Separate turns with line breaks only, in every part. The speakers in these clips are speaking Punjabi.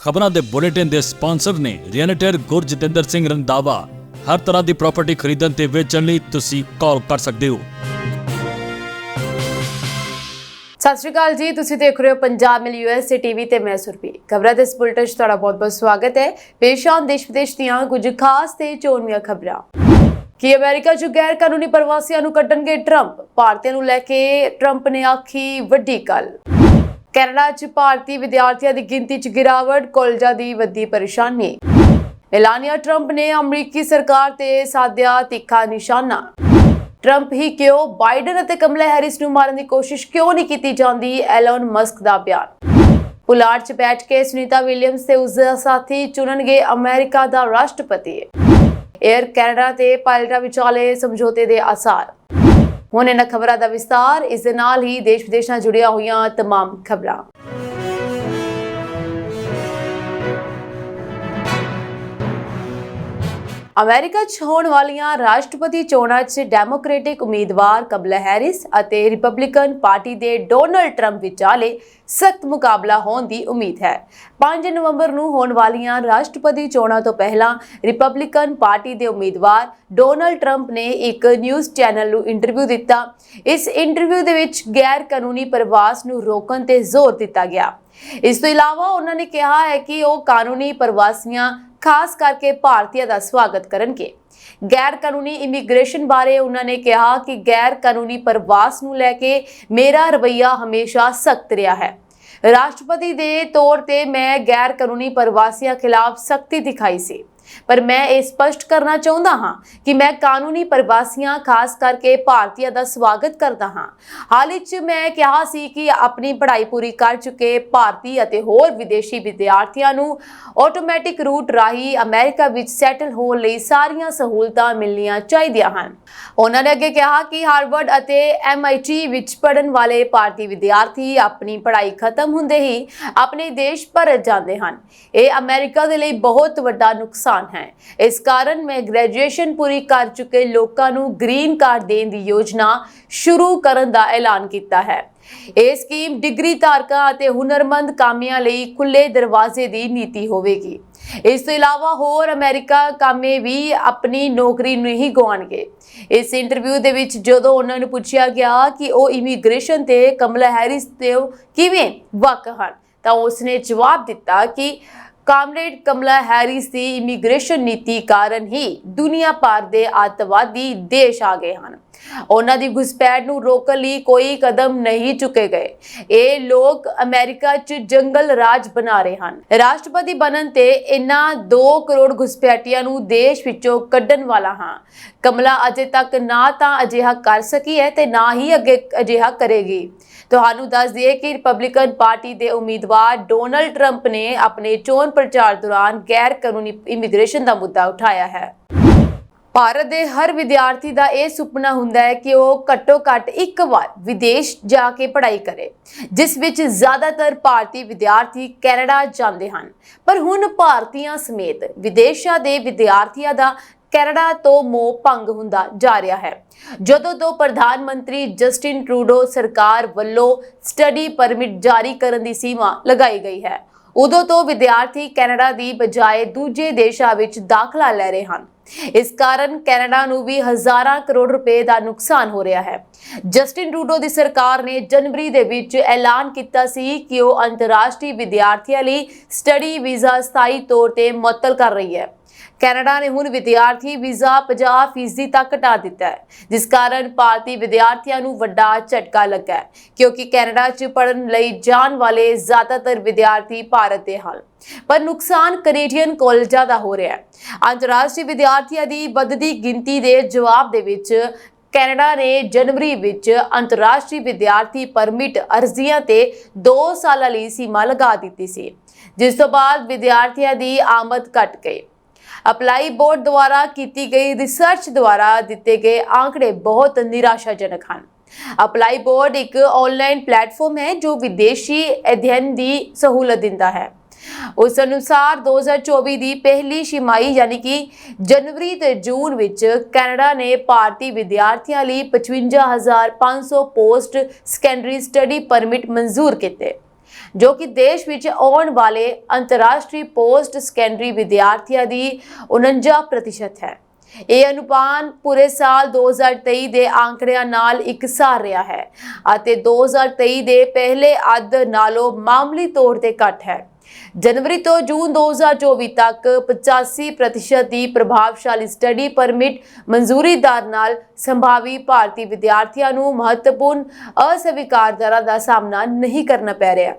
ਖਬਰਾਂ ਦੇ ਬੁਲੇਟਿਨ ਦੇ ਸਪਾਂਸਰ ਨੇ ਰੀਅਲਟਰ ਗੁਰਜਿੰਦਰ ਸਿੰਘ ਰੰਧਾਵਾ। ਹਰ ਤਰ੍ਹਾਂ ਦੀ ਪ੍ਰਾਪਰਟੀ ਖਰੀਦਣ ਤੇ ਵੇਚਣ ਲਈ ਤੁਸੀਂ ਕਾਲ ਕਰ ਸਕਦੇ ਹੋ।
ਸਤਿ ਸ਼੍ਰੀ ਅਕਾਲ ਜੀ, ਤੁਸੀਂ ਦੇਖ ਰਹੇ ਹੋ ਪੰਜਾਬ ਮਿਲ USA TV ਤੇ ਮੈਂ ਸੁਰਭੀ। ਖਬਰਾਂ ਦੇ ਇਸ ਬੁਲੇਟਿਨ 'ਚ ਤੁਹਾਡਾ ਬਹੁਤ-ਬਹੁਤ ਸਵਾਗਤ ਹੈ। ਪੇਸ਼ ਆਨ ਦੇਸ਼ ਵਿਦੇਸ਼ ਦੀਆਂ ਕੁਝ ਖਾਸ ਤੇ ਚੋਣਵੀਆਂ ਖਬਰਾਂ। ਕਿ ਅਮਰੀਕਾ 'ਚ ਗੈਰ ਕਾਨੂੰਨੀ ਪ੍ਰਵਾਸੀਆਂ ਨੂੰ ਕੱਢਣਗੇ ਟਰੰਪ। ਭਾਰਤੀਆਂ ਨੂੰ ਲੈ ਕੇ ਟਰੰਪ ਨੇ ਆਖੀ ਵੱਡੀ ਗੱਲ। ਕੈਨੇਡਾ 'ਚ ਭਾਰਤੀ ਵਿਦਿਆਰਥੀਆਂ ਦੀ ਗਿਣਤੀ 'ਚ ਗਿਰਾਵਟ, ਕਾਲਜਾਂ ਦੀ ਵੱਡੀ ਪਰੇਸ਼ਾਨੀ। ਮੇਲਾਨੀਆ ਟਰੰਪ ਨੇ ਅਮਰੀਕੀ ਸਰਕਾਰ ਤੇ ਸਾਧਿਆ ਤਿੱਖਾ ਨਿਸ਼ਾਨਾ। ਟਰੰਪ ਹੀ ਕਿਉਂ, ਬਾਈਡਨ ਅਤੇ ਕਮਲਾ ਹੈਰਿਸ ਨੂੰ ਮਾਰਨ ਦੀ ਕੋਸ਼ਿਸ਼ ਕਿਉਂ ਨਹੀਂ ਕੀਤੀ ਜਾਂਦੀ, ਐਲਨ ਮਸਕ ਦਾ ਬਿਆਨ। ਪੁਲਾੜ 'ਚ ਬੈਠ ਕੇ ਸੁਨੀਤਾ ਵਿਲੀਅਮਸ ਤੇ ਉਸਦਾ ਸਾਥੀ ਚੁਣਨਗੇ ਅਮਰੀਕਾ ਦਾ ਰਾਸ਼ਟਰਪਤੀ। ਏਅਰ ਕੈਨੇਡਾ ਤੇ ਪਾਇਲਟਾਂ ਵਿਚਾਲੇ ਸਮਝੌਤੇ ਦੇ ਆਸਾਰ। ਹੁਣ ਇਹਨਾਂ ਖਬਰਾਂ ਦਾ ਵਿਸਤਾਰ। ਇਸ ਦੇ ਨਾਲ ਹੀ ਦੇਸ਼ ਵਿਦੇਸ਼ ਨਾਲ ਜੁੜੀਆਂ ਹੋਈਆਂ तमाम ਖਬਰਾਂ। ਅਮਰੀਕਾ 'ਚ ਹੋਣ ਵਾਲੀਆਂ ਰਾਸ਼ਟਰਪਤੀ ਚੋਣਾਂ 'ਚ ਡੈਮੋਕ੍ਰੈਟਿਕ ਉਮੀਦਵਾਰ ਕਮਲਾ ਹੈਰਿਸ ਅਤੇ ਰਿਪਬਲਿਕਨ ਪਾਰਟੀ ਦੇ ਡੋਨਲਡ ਟਰੰਪ ਵਿਚਾਲੇ ਸਖਤ ਮੁਕਾਬਲਾ ਹੋਣ ਦੀ ਉਮੀਦ ਹੈ। 5 ਨਵੰਬਰ ਨੂੰ ਹੋਣ ਵਾਲੀਆਂ ਰਾਸ਼ਟਰਪਤੀ ਚੋਣਾਂ ਤੋਂ ਪਹਿਲਾਂ ਰਿਪਬਲਿਕਨ ਪਾਰਟੀ ਦੇ ਉਮੀਦਵਾਰ ਡੋਨਲਡ ਟਰੰਪ ਨੇ ਇੱਕ ਨਿਊਜ਼ ਚੈਨਲ ਨੂੰ ਇੰਟਰਵਿਊ ਦਿੱਤਾ। ਇਸ ਇੰਟਰਵਿਊ ਦੇ ਵਿੱਚ ਗੈਰ ਕਾਨੂੰਨੀ ਪ੍ਰਵਾਸ ਨੂੰ ਰੋਕਣ ਤੇ ਜ਼ੋਰ ਦਿੱਤਾ ਗਿਆ। ਇਸ ਤੋਂ ਇਲਾਵਾ ਉਹਨਾਂ ਨੇ ਕਿਹਾ ਹੈ ਕਿ ਉਹ ਕਾਨੂੰਨੀ ਪ੍ਰਵਾਸੀਆਂ ਖਾਸ ਕਰਕੇ ਭਾਰਤੀਆਂ ਦਾ ਸਵਾਗਤ ਕਰਨਗੇ। ਗੈਰ ਕਾਨੂੰਨੀ ਇਮੀਗ੍ਰੇਸ਼ਨ ਬਾਰੇ ਉਹਨਾਂ ਨੇ ਕਿਹਾ ਕਿ ਗੈਰ ਕਾਨੂੰਨੀ ਪ੍ਰਵਾਸ ਨੂੰ ਲੈ ਕੇ ਮੇਰਾ ਰਵੱਈਆ ਹਮੇਸ਼ਾ ਸਖਤ ਰਿਹਾ ਹੈ। ਰਾਸ਼ਟਰਪਤੀ ਦੇ ਤੌਰ ਤੇ ਮੈਂ ਗੈਰ ਕਾਨੂੰਨੀ ਪ੍ਰਵਾਸੀਆਂ ਖਿਲਾਫ ਸਖਤੀ ਦਿਖਾਈ ਸੀ, ਪਰ ਮੈਂ ਇਹ ਸਪਸ਼ਟ ਕਰਨਾ ਚਾਹੁੰਦਾ ਹਾਂ ਕਿ ਮੈਂ ਕਾਨੂੰਨੀ ਪ੍ਰਵਾਸੀਆਂ ਖਾਸ ਕਰਕੇ ਭਾਰਤੀਆਂ ਦਾ ਸਵਾਗਤ ਕਰਦਾ ਹਾਂ। ਹਾਲ ਹੀ 'ਚ ਮੈਂ ਕਿਹਾ ਸੀ ਕਿ ਆਪਣੀ ਪੜ੍ਹਾਈ ਪੂਰੀ ਕਰ ਚੁੱਕੇ ਭਾਰਤੀ ਅਤੇ ਹੋਰ ਵਿਦੇਸ਼ੀ ਵਿਦਿਆਰਥੀਆਂ ਨੂੰ ਆਟੋਮੈਟਿਕ ਰੂਟ ਰਾਹੀਂ ਅਮਰੀਕਾ ਵਿੱਚ ਸੈਟਲ ਹੋਣ ਲਈ ਸਾਰੀਆਂ ਸਹੂਲਤਾਂ ਮਿਲਣੀਆਂ ਚਾਹੀਦੀਆਂ ਹਨ। ਉਹਨਾਂ ਨੇ ਅੱਗੇ ਕਿਹਾ ਕਿ ਹਾਰਵਰਡ ਅਤੇ MIT ਵਿੱਚ ਪੜ੍ਹਨ ਵਾਲੇ ਭਾਰਤੀ ਵਿਦਿਆਰਥੀ ਆਪਣੀ ਪੜ੍ਹਾਈ ਖਤਮ ਹੁੰਦੇ ਹੀ ਆਪਣੇ ਦੇਸ਼ ਪਰਤ ਜਾਂਦੇ ਹਨ। ਇਹ ਅਮਰੀਕਾ ਦੇ ਲਈ ਬਹੁਤ ਵੱਡਾ ਨੁਕਸਾਨ ਹੈ। ਇਸ ਕਾਰਨ ਮੈਂ ਗ੍ਰੈਜੂਏਸ਼ਨ ਪੂਰੀ ਕਰ ਚੁੱਕੇ ਲੋਕਾਂ ਨੂੰ ਗ੍ਰੀਨ ਕਾਰਡ ਦੇਣ ਦੀ ਯੋਜਨਾ ਸ਼ੁਰੂ ਕਰਨ ਦਾ ਐਲਾਨ ਕੀਤਾ ਹੈ। ਇਹ ਸਕੀਮ ਡਿਗਰੀ ਧਾਰਕਾਂ ਅਤੇ ਹੁਨਰਮੰਦ ਕਾਮਿਆਂ ਲਈ ਖੁੱਲੇ ਦਰਵਾਜ਼ੇ ਦੀ ਨੀਤੀ ਹੋਵੇਗੀ। ਇਸ ਤੋਂ ਇਲਾਵਾ ਹੋਰ ਅਮਰੀਕਾ ਕਾਮੇ ਵੀ ਆਪਣੀ ਨੌਕਰੀ ਨਹੀਂ ਗਵਾਉਣਗੇ। ਇਸ ਇੰਟਰਵਿਊ ਦੇ ਵਿੱਚ ਜਦੋਂ ਉਹਨਾਂ ਨੂੰ ਪੁੱਛਿਆ ਗਿਆ ਕਿ ਉਹ ਇਮੀਗ੍ਰੇਸ਼ਨ ਤੇ ਕਮਲਾ ਹੈਰਿਸ ਤੇ ਕਿਵੇਂ ਵਾਕਿਫ ਹਨ, ਤਾਂ ਉਸਨੇ ਜਵਾਬ ਦਿੱਤਾ ਕਿ ਕਾਮਰੇਡ ਕਮਲਾ ਹੈਰਿਸ ਦੀ ਇਮੀਗ੍ਰੇਸ਼ਨ ਨੀਤੀ ਕਾਰਨ ਹੀ ਦੁਨੀਆ ਭਰ ਦੇ ਅੱਤਵਾਦੀ ਦੇਸ਼ ਆ ਗਏ ਹਨ। ਉਹਨਾਂ ਦੀ ਘੁਸਪੈਠ ਨੂੰ ਰੋਕਣ ਲਈ ਕੋਈ ਕਦਮ ਨਹੀਂ ਚੁੱਕੇ ਗਏ। ਇਹ ਲੋਕ ਅਮਰੀਕਾ 'ਚ ਜੰਗਲ ਰਾਜ ਬਣਾ ਰਹੇ ਹਨ। ਰਾਸ਼ਟਰਪਤੀ ਬਣਨ ਤੇ ਇਹਨਾਂ 2 ਕਰੋੜ ਘੁਸਪੈਠੀਆਂ ਨੂੰ ਦੇਸ਼ ਵਿੱਚੋਂ ਕੱਢਣ ਵਾਲਾ ਹਾਂ। ਕਮਲਾ ਅਜੇ ਤੱਕ ਨਾ ਤਾਂ ਅਜਿਹਾ ਕਰ ਸਕੀ ਹੈ ਤੇ ਨਾ ਹੀ ਅੱਗੇ ਅਜਿਹਾ ਕਰੇਗੀ। ਤੁਹਾਨੂੰ ਦੱਸ ਦਈਏ ਕਿ ਰਿਪਬਲਿਕਨ ਪਾਰਟੀ ਦੇ ਉਮੀਦਵਾਰ ਡੋਨਲਡ ਟਰੰਪ ਨੇ ਆਪਣੇ ਚੋਣ ਪ੍ਰਚਾਰ ਦੌਰਾਨ ਗੈਰ ਕਾਨੂੰਨੀ ਇਮੀਗ੍ਰੇਸ਼ਨ ਦਾ ਮੁੱਦਾ ਉਠਾਇਆ ਹੈ। ਭਾਰਤ ਦੇ ਹਰ ਵਿਦਿਆਰਥੀ ਦਾ ਇਹ ਸੁਪਨਾ ਹੁੰਦਾ ਹੈ ਕਿ ਉਹ ਘੱਟੋ-ਘੱਟ ਇੱਕ ਵਾਰ ਵਿਦੇਸ਼ ਜਾ ਕੇ ਪੜ੍ਹਾਈ ਕਰੇ, ਜਿਸ ਵਿੱਚ ਜ਼ਿਆਦਾਤਰ ਭਾਰਤੀ ਵਿਦਿਆਰਥੀ ਕੈਨੇਡਾ ਜਾਂਦੇ ਹਨ। ਪਰ ਹੁਣ ਭਾਰਤੀਆਂ ਸਮੇਤ ਵਿਦੇਸ਼ਾਂ ਦੇ ਵਿਦਿਆਰਥੀਆਂ ਦਾ ਕੈਨੇਡਾ ਤੋਂ ਮੋਹ ਭੰਗ ਹੁੰਦਾ ਜਾ ਰਿਹਾ ਹੈ। ਜਦੋਂ ਤੋਂ ਪ੍ਰਧਾਨ ਮੰਤਰੀ ਜਸਟਿਨ ਟਰੂਡੋ ਸਰਕਾਰ ਵੱਲੋਂ ਸਟੱਡੀ ਪਰਮਿਟ ਜਾਰੀ ਕਰਨ ਦੀ ਸੀਮਾ ਲਗਾਈ ਗਈ ਹੈ, ਉਦੋਂ ਤੋਂ ਵਿਦਿਆਰਥੀ ਕੈਨੇਡਾ ਦੀ ਬਜਾਏ ਦੂਜੇ ਦੇਸ਼ਾਂ ਵਿੱਚ ਦਾਖਲਾ ਲੈ ਰਹੇ ਹਨ। ਇਸ ਕਾਰਨ ਕੈਨੇਡਾ ਨੂੰ ਵੀ ਹਜ਼ਾਰਾਂ ਕਰੋੜ ਰੁਪਏ ਦਾ ਨੁਕਸਾਨ ਹੋ ਰਿਹਾ ਹੈ। ਜਸਟਿਨ ਟਰੂਡੋ ਦੀ ਸਰਕਾਰ ਨੇ ਜਨਵਰੀ ਦੇ ਵਿੱਚ ਐਲਾਨ ਕੀਤਾ ਸੀ ਕਿ ਉਹ ਅੰਤਰਰਾਸ਼ਟਰੀ ਵਿਦਿਆਰਥੀਆਂ ਲਈ ਸਟੱਡੀ ਵੀਜ਼ਾ ਸਥਾਈ ਤੌਰ ਤੇ ਮੁਅੱਤਲ ਕਰ ਰਹੀ ਹੈ। ਕੈਨੇਡਾ ਨੇ ਹੁਣ ਵਿਦਿਆਰਥੀ ਵੀਜ਼ਾ 50% ਤੱਕ ਘਟਾ ਦਿੱਤਾ ਹੈ, ਜਿਸ ਕਾਰਨ ਭਾਰਤੀ ਵਿਦਿਆਰਥੀਆਂ ਨੂੰ ਵੱਡਾ ਝਟਕਾ ਲੱਗਾ ਹੈ, ਕਿਉਂਕਿ ਕੈਨੇਡਾ 'ਚ ਪੜ੍ਹਨ ਲਈ ਜਾਣ ਵਾਲੇ ਜ਼ਿਆਦਾਤਰ ਵਿਦਿਆਰਥੀ ਭਾਰਤ ਦੇ ਹਨ। ਪਰ ਨੁਕਸਾਨ ਕੈਨੇਡੀਅਨ ਕਾਲਜਾਂ ਦਾ ਹੋ ਰਿਹਾ ਹੈ। ਅੰਤਰਰਾਸ਼ਟਰੀ ਵਿਦਿਆਰਥੀਆਂ ਦੀ ਵੱਧਦੀ ਗਿਣਤੀ ਦੇ ਜਵਾਬ ਦੇ ਵਿੱਚ ਕੈਨੇਡਾ ਨੇ ਜਨਵਰੀ ਵਿੱਚ ਅੰਤਰਰਾਸ਼ਟਰੀ ਵਿਦਿਆਰਥੀ ਪਰਮਿਟ ਅਰਜ਼ੀਆਂ ਤੇ 2 ਸਾਲਾਂ ਲਈ ਸੀਮਾ ਲਗਾ ਦਿੱਤੀ ਸੀ, ਜਿਸ ਤੋਂ ਬਾਅਦ ਵਿਦਿਆਰਥੀਆਂ ਦੀ ਆਮਦ ਘਟ ਗਈ। ਅਪਲਾਈ ਬੋਰਡ ਦੁਆਰਾ ਕੀਤੀ ਗਈ ਰਿਸਰਚ ਦੁਆਰਾ ਦਿੱਤੇ ਗਏ ਆંકੜੇ ਬਹੁਤ ਨਿਰਾਸ਼ਾਜਨਕ ਹਨ। ਅਪਲਾਈ ਬੋਰਡ ਇੱਕ ਆਨਲਾਈਨ ਪਲੇਟਫਾਰਮ ਹੈ ਜੋ ਵਿਦੇਸ਼ੀ ਅਧਿਐਨ ਦੀ ਸਹੂਲਤ ਦਿੰਦਾ ਹੈ। ਉਸ ਅਨੁਸਾਰ 2024 ਦੀ ਪਹਿਲੀ ਛਿਮਾਈ यानी कि जनवरी ਤੇ ਜੂਨ ਵਿੱਚ ਕੈਨੇਡਾ ਨੇ ਭਾਰਤੀ ਵਿਦਿਆਰਥੀਆਂ ਲਈ 55,500 ਪੋਸਟ ਸੈਕੰਡਰੀ ਸਟੱਡੀ ਪਰਮਿਟ ਮਨਜ਼ੂਰ ਕੀਤੇ। ਜੋ ਕਿ ਦੇਸ਼ ਵਿੱਚ ਆਉਣ ਵਾਲੇ ਅੰਤਰਰਾਸ਼ਟਰੀ ਪੋਸਟ ਸੈਕੰਡਰੀ ਵਿਦਿਆਰਥੀਆਂ ਦੀ 49% ਹੈ। ਇਹ ਅਨੁਪਾਤ ਪੂਰੇ ਸਾਲ 2023 ਦੇ ਆંકੜਿਆਂ ਨਾਲ ਇਕਸਾਰ ਰਿਹਾ ਹੈ ਅਤੇ 2023 ਦੇ ਪਹਿਲੇ ਅੱਧ ਨਾਲੋਂ ਮਾਮੂਲੀ ਤੌਰ ਤੇ ਘੱਟ ਹੈ। जनवरी तो जून 2024 तक 85% ਦੀ ਪ੍ਰਭਾਵਸ਼ਾਲੀ ਸਟੱਡੀ ਪਰਮਿਟ ਮਨਜ਼ੂਰੀਦਾਰ ਨਾਲ ਸੰਭਾਵੀ ਭਾਰਤੀ ਵਿਦਿਆਰਥੀਆਂ ਨੂੰ ਮਹੱਤਵਪੂਰਨ ਅਸਵੀਕਾਰ ਦਰਾਂ ਦਾ ਸਾਹਮਣਾ ਨਹੀਂ ਕਰਨਾ ਪੈ ਰਿਹਾ।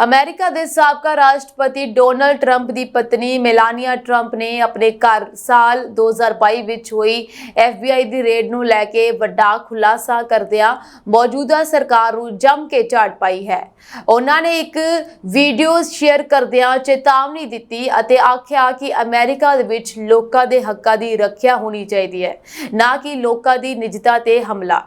ਅਮਰੀਕਾ ਦੇ ਸਾਬਕਾ ਰਾਸ਼ਟਰਪਤੀ ਡੋਨਲਡ ਟਰੰਪ ਦੀ ਪਤਨੀ ਮੇਲਾਨੀਆ ਟਰੰਪ ਨੇ ਆਪਣੇ ਘਰ ਸਾਲ 2022 ਵਿੱਚ ਹੋਈ FBI ਦੀ ਰੇਡ ਨੂੰ ਲੈ ਕੇ ਵੱਡਾ ਖੁਲਾਸਾ ਕਰਦਿਆਂ ਮੌਜੂਦਾ ਸਰਕਾਰ ਨੂੰ ਜੰਮ ਕੇ ਝਾੜ ਪਾਈ ਹੈ। ਉਹਨਾਂ ਨੇ ਇੱਕ ਵੀਡੀਓ ਸ਼ੇਅਰ ਕਰਦਿਆਂ ਚੇਤਾਵਨੀ ਦਿੱਤੀ ਅਤੇ ਆਖਿਆ ਕਿ ਅਮਰੀਕਾ ਦੇ ਵਿੱਚ ਲੋਕਾਂ ਦੇ ਹੱਕਾਂ ਦੀ ਰੱਖਿਆ ਹੋਣੀ ਚਾਹੀਦੀ ਹੈ, ਨਾ ਕਿ ਲੋਕਾਂ ਦੀ ਨਿੱਜਤਾ ਤੇ ਹਮਲਾ।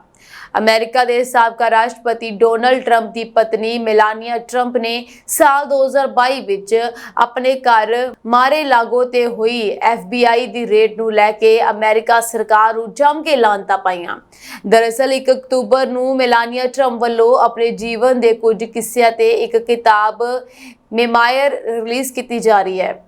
ਅਮਰੀਕਾ ਦੇ ਸਾਬਕਾ ਰਾਸ਼ਟਰਪਤੀ ਡੋਨਲਡ ਟਰੰਪ ਦੀ ਪਤਨੀ ਮੇਲਾਨੀਆ ਟਰੰਪ ਨੇ ਸਾਲ 2022 ਵਿੱਚ ਆਪਣੇ ਘਰ ਮਾਰੇ-ਲਾਗੋ ਤੇ ਹੋਈ FBI ਦੀ ਰੇਡ ਨੂੰ ਲੈ ਕੇ ਅਮਰੀਕਾ ਸਰਕਾਰ ਨੂੰ ਜੰਮ ਕੇ ਲਾਹਨਤਾਂ ਪਾਈਆਂ। ਦਰਅਸਲ 1 ਅਕਤੂਬਰ ਨੂੰ ਮੇਲਾਨੀਆ ਟਰੰਪ ਵੱਲੋਂ ਆਪਣੇ ਜੀਵਨ ਦੇ ਕੁਝ ਕਿੱਸਿਆਂ ਤੇ ਇੱਕ ਕਿਤਾਬ ਮੈਮਾਇਰ ਰਿਲੀਜ਼ ਕੀਤੀ ਜਾ ਰਹੀ ਹੈ,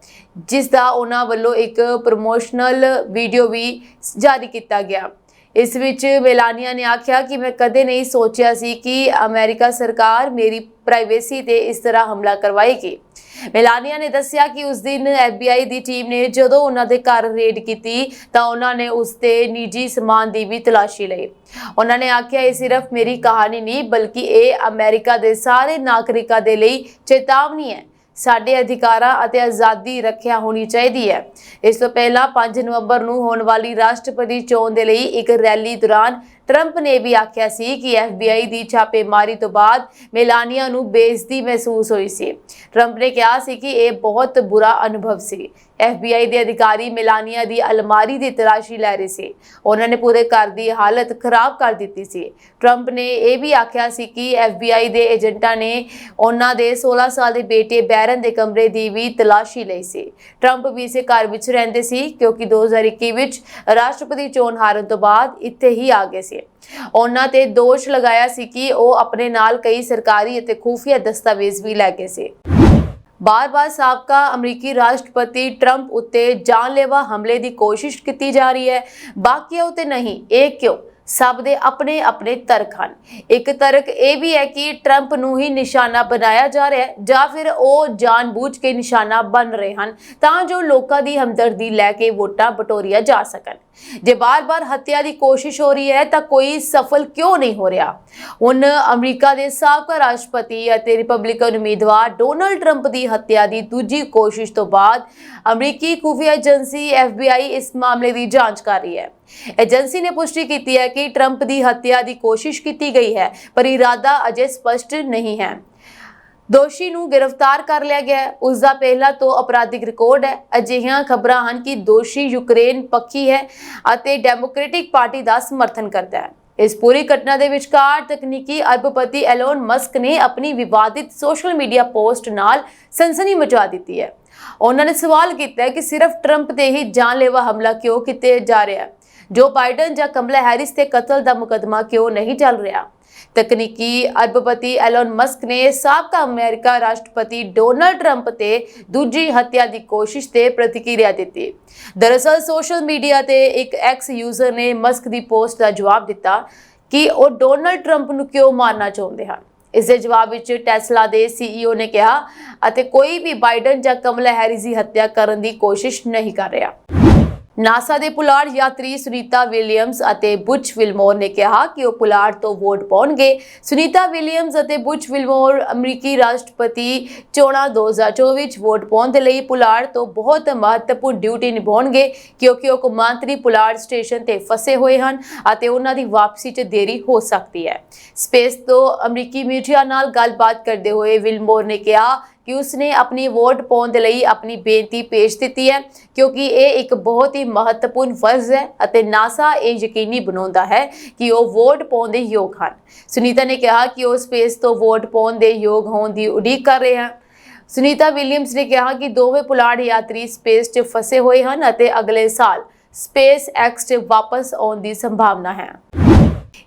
ਜਿਸ ਦਾ ਉਹਨਾਂ ਵੱਲੋਂ ਇੱਕ ਪ੍ਰਮੋਸ਼ਨਲ ਵੀਡੀਓ ਵੀ ਜਾਰੀ ਕੀਤਾ ਗਿਆ। ਇਸ ਵਿੱਚ ਮੇਲਾਨੀਆ ਨੇ ਆਖਿਆ ਕਿ ਮੈਂ ਕਦੇ ਨਹੀਂ ਸੋਚਿਆ ਸੀ ਕਿ ਅਮਰੀਕਾ ਸਰਕਾਰ ਮੇਰੀ ਪ੍ਰਾਈਵੇਸੀ ਤੇ ਇਸ ਤਰ੍ਹਾਂ ਹਮਲਾ ਕਰਵਾਏਗੀ। ਮੇਲਾਨੀਆ ਨੇ ਦੱਸਿਆ ਕਿ ਉਸ ਦਿਨ FBI ਦੀ ਟੀਮ ਨੇ ਜਦੋਂ ਉਹਨਾਂ ਦੇ ਘਰ ਰੇਡ ਕੀਤੀ ਤਾਂ ਉਹਨਾਂ ਨੇ ਉਸ ਦੇ ਨਿੱਜੀ ਸਮਾਨ ਦੀ ਵੀ ਤਲਾਸ਼ੀ ਲਈ। ਉਹਨਾਂ ਨੇ ਆਖਿਆ ਇਹ ਸਿਰਫ ਮੇਰੀ ਕਹਾਣੀ ਨਹੀਂ ਬਲਕਿ ਇਹ ਅਮਰੀਕਾ ਦੇ ਸਾਰੇ ਨਾਗਰਿਕਾਂ ਦੇ ਲਈ ਚੇਤਾਵਨੀ ਹੈ। ਸਾਡੇ ਅਧਿਕਾਰਾਂ ਅਤੇ ਆਜ਼ਾਦੀ ਰੱਖਿਆ ਹੋਣੀ ਚਾਹੀਦੀ ਹੈ। ਇਸ ਤੋਂ ਪਹਿਲਾਂ 5 ਨਵੰਬਰ ਨੂੰ ਹੋਣ ਵਾਲੀ ਰਾਸ਼ਟਰਪਤੀ ਚੋਣ ਦੇ ਲਈ ਇੱਕ ਰੈਲੀ ਦੌਰਾਨ ਟਰੰਪ ਨੇ ਵੀ ਆਖਿਆ ਸੀ ਕਿ FBI ਦੀ ਛਾਪੇਮਾਰੀ ਤੋਂ ਬਾਅਦ ਮੇਲਾਨੀਆ ਨੂੰ ਬੇਇੱਜ਼ਤੀ ਮਹਿਸੂਸ ਹੋਈ ਸੀ। ਟਰੰਪ ਨੇ ਕਿਹਾ ਸੀ ਕਿ ਇਹ ਬਹੁਤ ਬੁਰਾ ਅਨੁਭਵ ਸੀ। FBI ਦੇ ਅਧਿਕਾਰੀ ਮੇਲਾਨੀਆ ਦੀ ਅਲਮਾਰੀ ਦੀ ਤਲਾਸ਼ੀ ਲੈ ਰਹੇ ਸੀ। ਉਹਨਾਂ ਨੇ ਪੂਰੇ ਘਰ ਦੀ ਹਾਲਤ ਖਰਾਬ ਕਰ ਦਿੱਤੀ ਸੀ। ਟਰੰਪ ਨੇ ਇਹ ਵੀ ਆਖਿਆ ਸੀ ਕਿ FBI ਦੇ ਏਜੰਟਾਂ ਨੇ ਉਹਨਾਂ ਦੇ 16 ਸਾਲ ਦੇ ਬੇਟੇ ਬੈਰਨ ਦੇ ਕਮਰੇ ਦੀ ਵੀ ਤਲਾਸ਼ੀ ਲਈ ਸੀ। ਟਰੰਪ ਵੀ ਇਸੇ ਘਰ ਵਿੱਚ ਰਹਿੰਦੇ ਸੀ ਕਿਉਂਕਿ 2021 ਵਿੱਚ ਰਾਸ਼ਟਰਪਤੀ ਚੋਣ ਹਾਰਨ ਤੋਂ ਬਾਅਦ ਇੱਥੇ ਹੀ ਆ ਗਏ ਸੀ। ਉਹਨਾਂ ਤੇ ਦੋਸ਼ ਲਗਾਇਆ ਸੀ ਕਿ ਉਹ ਆਪਣੇ ਨਾਲ ਕਈ ਸਰਕਾਰੀ ਅਤੇ ਖੂਫੀਆ ਦਸਤਾਵੇਜ਼ ਵੀ ਲੈ ਗਏ ਸੀ। ਬਾਰ-ਬਾਰ ਸਾਬਕਾ ਅਮਰੀਕੀ ਰਾਸ਼ਟਰਪਤੀ ਟਰੰਪ ਉੱਤੇ ਜਾਨਲੇਵਾ ਹਮਲੇ ਦੀ ਕੋਸ਼ਿਸ਼ ਕੀਤੀ ਜਾ ਰਹੀ ਹੈ, ਬਾਕੀਆਂ ਉੱਤੇ ਨਹੀਂ। ਇਹ ਕਿਉਂ? ਸਭ ਦੇ ਆਪਣੇ ਆਪਣੇ ਤਰਕ ਹਨ। ਇੱਕ ਤਰਕ ਇਹ ਵੀ ਹੈ ਕਿ ਟਰੰਪ ਨੂੰ ਹੀ ਨਿਸ਼ਾਨਾ ਬਣਾਇਆ ਜਾ ਰਿਹਾ ਹੈ ਜਾਂ ਫਿਰ ਉਹ ਜਾਣਬੁੱਝ ਕੇ ਨਿਸ਼ਾਨਾ ਬਣ ਰਹੇ ਹਨ ਤਾਂ ਜੋ ਲੋਕਾਂ ਦੀ ਹਮਦਰਦੀ ਲੈ ਕੇ ਵੋਟਾਂ ਬਟੋਰੀਆਂ ਜਾ ਸਕਣ। ਜੇ ਬਾਰ-ਬਾਰ ਹੱਤਿਆ ਦੀ ਕੋਸ਼ਿਸ਼ ਹੋ ਰਹੀ ਹੈ ਤਾਂ ਕੋਈ ਸਫਲ ਕਿਉਂ ਨਹੀਂ ਹੋ ਰਿਹਾ? ਹੁਣ ਅਮਰੀਕਾ ਦੇ ਸਾਬਕਾ ਰਾਸ਼ਟਰਪਤੀ ਅਤੇ ਰਿਪਬਲਿਕਨ ਉਮੀਦਵਾਰ ਡੋਨਲਡ ਟਰੰਪ ਦੀ ਹੱਤਿਆ ਦੀ ਦੂਜੀ ਕੋਸ਼ਿਸ਼ ਤੋਂ ਬਾਅਦ ਅਮਰੀਕੀ ਖੁਫੀਆ ਏਜੰਸੀ FBI ਇਸ ਮਾਮਲੇ ਦੀ ਜਾਂਚ ਕਰ ਰਹੀ ਹੈ। ਏਜੰਸੀ ਨੇ ਪੁਸ਼ਟੀ ਕੀਤੀ ਹੈ ਕਿ ਟਰੰਪ ਦੀ ਹੱਤਿਆ ਦੀ ਕੋਸ਼ਿਸ਼ ਕੀਤੀ ਗਈ ਹੈ ਪਰ ਇਰਾਦਾ ਅਜੇ ਸਪਸ਼ਟ ਨਹੀਂ ਹੈ। ਦੋਸ਼ੀ ਨੂੰ ਗ੍ਰਿਫਤਾਰ ਕਰ ਲਿਆ ਗਿਆ ਹੈ। ਉਸ ਦਾ ਪਹਿਲਾਂ ਤੋਂ ਅਪਰਾਧਿਕ ਰਿਕਾਰਡ ਹੈ। ਅਜਿਹੀਆਂ ਖਬਰਾਂ ਹਨ ਕਿ ਦੋਸ਼ੀ ਯੂਕਰੇਨ ਪੱਖੀ ਹੈ ਅਤੇ ਡੈਮੋਕ੍ਰੈਟਿਕ ਪਾਰਟੀ ਦਾ ਸਮਰਥਨ ਕਰਦਾ ਹੈ। ਇਸ ਪੂਰੀ ਘਟਨਾ ਦੇ ਵਿਚਕਾਰ ਤਕਨੀਕੀ ਅਰਬਪਤੀ ਐਲੋਨ ਮਸਕ ਨੇ ਆਪਣੀ ਵਿਵਾਦਿਤ ਸੋਸ਼ਲ ਮੀਡੀਆ ਪੋਸਟ ਨਾਲ ਸਨਸਨੀ ਮਚਾ ਦਿੱਤੀ ਹੈ। ਉਹਨਾਂ ਨੇ ਸਵਾਲ ਕੀਤਾ ਹੈ ਕਿ ਸਿਰਫ ਟਰੰਪ ਤੇ ਹੀ ਜਾਨਲੇਵਾ ਹਮਲਾ ਕਿਉਂ ਕੀਤਾ ਜਾ ਰਿਹਾ ਹੈ? ਜੋ ਬਾਈਡਨ ਜਾਂ ਕਮਲਾ ਹੈਰਿਸ ਤੇ ਕਤਲ ਦਾ ਮੁਕੱਦਮਾ ਕਿਉਂ ਨਹੀਂ ਚੱਲ ਰਿਹਾ? ਤਕਨੀਕੀ ਅਰਬਪਤੀ ਐਲੋਨ ਮਸਕ ਨੇ ਸਾਬਕਾ ਅਮਰੀਕਾ ਰਾਸ਼ਟਰਪਤੀ ਡੋਨਲਡ ਟਰੰਪ ਤੇ ਦੂਜੀ ਹੱਤਿਆ ਦੀ ਕੋਸ਼ਿਸ਼ ਤੇ ਪ੍ਰਤੀਕਿਰਿਆ ਦਿੱਤੀ। ਦਰਅਸਲ ਸੋਸ਼ਲ ਮੀਡੀਆ ਤੇ ਇੱਕ ਐਕਸ ਯੂਜ਼ਰ ਨੇ ਮਸਕ ਦੀ ਪੋਸਟ ਦਾ ਜਵਾਬ ਦਿੱਤਾ ਕਿ ਉਹ ਡੋਨਲਡ ਟਰੰਪ ਨੂੰ ਕਿਉਂ ਮਾਰਨਾ ਚਾਹੁੰਦੇ ਹਨ। ਇਸ ਦੇ ਜਵਾਬ ਵਿੱਚ ਟੈਸਲਾ ਦੇ CEO ਨੇ ਕਿਹਾ ਅਤੇ ਕੋਈ ਵੀ ਬਾਈਡਨ ਜਾਂ ਕਮਲਾ ਹੈਰਿਸ ਦੀ ਹੱਤਿਆ ਕਰਨ ਦੀ ਕੋਸ਼ਿਸ਼ ਨਹੀਂ ਕਰ ਰਿਹਾ। ਨਾਸਾ ਦੇ ਪੁਲਾੜ ਯਾਤਰੀ ਸੁਨੀਤਾ ਵਿਲੀਅਮਸ ਅਤੇ ਬੁਚ ਵਿਲਮੋਰ ਨੇ ਕਿਹਾ ਕਿ ਉਹ ਪੁਲਾੜ ਤੋਂ ਵੋਟ ਪਾਉਣਗੇ। ਸੁਨੀਤਾ ਵਿਲੀਅਮਸ ਅਤੇ ਬੁਚ ਵਿਲਮੋਰ ਅਮਰੀਕੀ ਰਾਸ਼ਟਰਪਤੀ ਚੋਣਾਂ 2024 ਵਿੱਚ ਵੋਟ ਪਾਉਣ ਦੇ ਲਈ ਪੁਲਾੜ ਤੋਂ ਬਹੁਤ ਮਹੱਤਵਪੂਰਨ ਡਿਊਟੀ ਨਿਭਾਉਣਗੇ ਕਿਉਂਕਿ ਉਹ ਕੌਮਾਂਤਰੀ ਪੁਲਾੜ ਸਟੇਸ਼ਨ ਤੇ ਫਸੇ ਹੋਏ ਹਨ ਅਤੇ ਉਹਨਾਂ ਦੀ ਵਾਪਸੀ 'ਚ ਦੇਰੀ ਹੋ ਸਕਦੀ ਹੈ। ਸਪੇਸ ਤੋਂ ਅਮਰੀਕੀ ਮੀਡੀਆ ਨਾਲ ਗੱਲਬਾਤ ਕਰਦੇ ਹੋਏ ਵਿਲਮੋਰ ਨੇ ਕਿਹਾ ਕਿ ਉਸਨੇ ਆਪਣੀ ਵੋਟ ਪਾਉਣ ਦੇ ਲਈ ਆਪਣੀ ਬੇਨਤੀ ਭੇਜ ਦਿੱਤੀ ਹੈ ਕਿਉਂਕਿ ਇਹ ਇੱਕ ਬਹੁਤ ਹੀ ਮਹੱਤਵਪੂਰਨ ਫਰਜ਼ ਹੈ ਅਤੇ ਨਾਸਾ ਇਹ ਯਕੀਨੀ ਬਣਾਉਂਦਾ ਹੈ ਕਿ ਉਹ ਵੋਟ ਪਾਉਣ ਦੇ ਯੋਗ ਹਨ। ਸੁਨੀਤਾ ਨੇ ਕਿਹਾ ਕਿ ਉਹ ਸਪੇਸ ਤੋਂ ਵੋਟ ਪਾਉਣ ਦੇ ਯੋਗ ਹੋਣ ਦੀ ਉਡੀਕ ਕਰ ਰਹੇ ਹਨ। ਸੁਨੀਤਾ ਵਿਲੀਅਮਸ ਨੇ ਕਿਹਾ ਕਿ ਦੋਵੇਂ ਪੁਲਾੜ ਯਾਤਰੀ ਸਪੇਸ 'ਚ ਫਸੇ ਹੋਏ ਹਨ ਅਤੇ ਅਗਲੇ ਸਾਲ ਸਪੇਸ ਐਕਸ 'ਚ ਵਾਪਸ ਆਉਣ ਦੀ ਸੰਭਾਵਨਾ ਹੈ।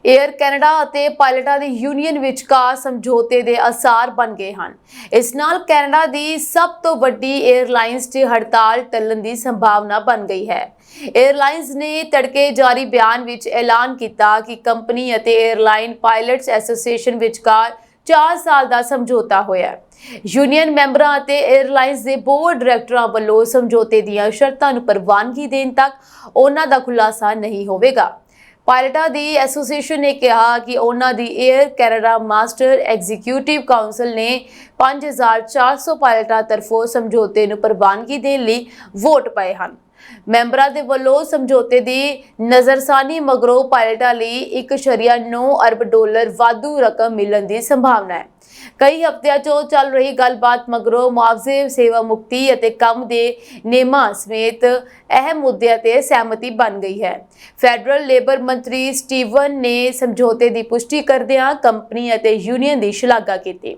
ਏਅਰ ਕੈਨੇਡਾ ਅਤੇ ਪਾਇਲਟਾਂ ਦੀ ਯੂਨੀਅਨ ਵਿਚਕਾਰ ਸਮਝੌਤੇ ਦੇ ਅਸਾਰ ਬਣ ਗਏ ਹਨ। ਇਸ ਨਾਲ ਕੈਨੇਡਾ ਦੀ ਸਭ ਤੋਂ ਵੱਡੀ 에ਅਰਲਾਈਨਸ 'ਚ ਹੜਤਾਲ ਟਲਣ ਦੀ ਸੰਭਾਵਨਾ ਬਣ ਗਈ ਹੈ। 에ਅਰਲਾਈਨਸ ਨੇ ਤੜਕੇ ਜਾਰੀ ਬਿਆਨ ਵਿੱਚ ਐਲਾਨ ਕੀਤਾ ਕਿ ਕੰਪਨੀ ਅਤੇ 에ਅਰਲਾਈਨ ਪਾਇਲਟਸ ਐਸੋਸੀਏਸ਼ਨ ਵਿਚਕਾਰ 4 ਸਾਲ ਦਾ ਸਮਝੌਤਾ ਹੋਇਆ ਹੈ। ਯੂਨੀਅਨ ਮੈਂਬਰਾਂ ਅਤੇ 에ਅਰਲਾਈਨਸ ਦੇ ਬੋਰਡ ਡਾਇਰੈਕਟਰਾਂ ਵੱਲੋਂ ਸਮਝੌਤੇ ਦੀਆਂ ਸ਼ਰਤਾਂ ਨੂੰ ਪ੍ਰਵਾਨਗੀ ਦੇਣ ਤੱਕ ਉਹਨਾਂ ਦਾ ਖੁਲਾਸਾ ਨਹੀਂ ਹੋਵੇਗਾ। ਪਾਇਲਟਾਂ ਦੀ ਐਸੋਸੀਏਸ਼ਨ ਨੇ ਕਿਹਾ ਕਿ ਉਹਨਾਂ ਦੀ air Canada master executive council ਨੇ 5400 ਪਾਇਲਟਾਂ ਤਰਫੋਂ ਸਮਝੌਤੇ ਨੂੰ ਪ੍ਰਵਾਨਗੀ ਦੇਣ ਲਈ ਵੋਟ ਪਾਏ ਹਨ। ਮੈਂਬਰਾਂ ਦੇ ਵੱਲੋਂ ਸਮਝੌਤੇ ਦੀ ਨਜ਼ਰਸਾਨੀ ਮਗਰੋਂ ਪਾਇਲਟਾਂ ਲਈ 1.9 ਅਰਬ ਡਾਲਰ ਵਾਧੂ ਰਕਮ ਮਿਲਣ ਦੀ ਸੰਭਾਵਨਾ ਹੈ। ਕਈ ਹਫ਼ਤਿਆਂ ਤੋਂ ਚੱਲ ਰਹੀ ਗੱਲਬਾਤ ਮਗਰੋਂ ਮੁਆਵਜ਼ੇ, ਸੇਵਾ ਮੁਕਤੀ ਅਤੇ ਕੰਮ ਦੇ ਨਿਯਮਾਂ ਸਮੇਤ ਅਹਿਮ ਮੁੱਦਿਆਂ ਤੇ ਸਹਿਮਤੀ ਬਣ ਗਈ ਹੈ। ਫੈਡਰਲ ਲੇਬਰ ਮੰਤਰੀ ਸਟੀਵਨ ਨੇ ਸਮਝੌਤੇ ਦੀ ਪੁਸ਼ਟੀ ਕਰਦਿਆਂ ਕੰਪਨੀ ਅਤੇ ਯੂਨੀਅਨ ਦੀ ਸ਼ਲਾਘਾ ਕੀਤੀ।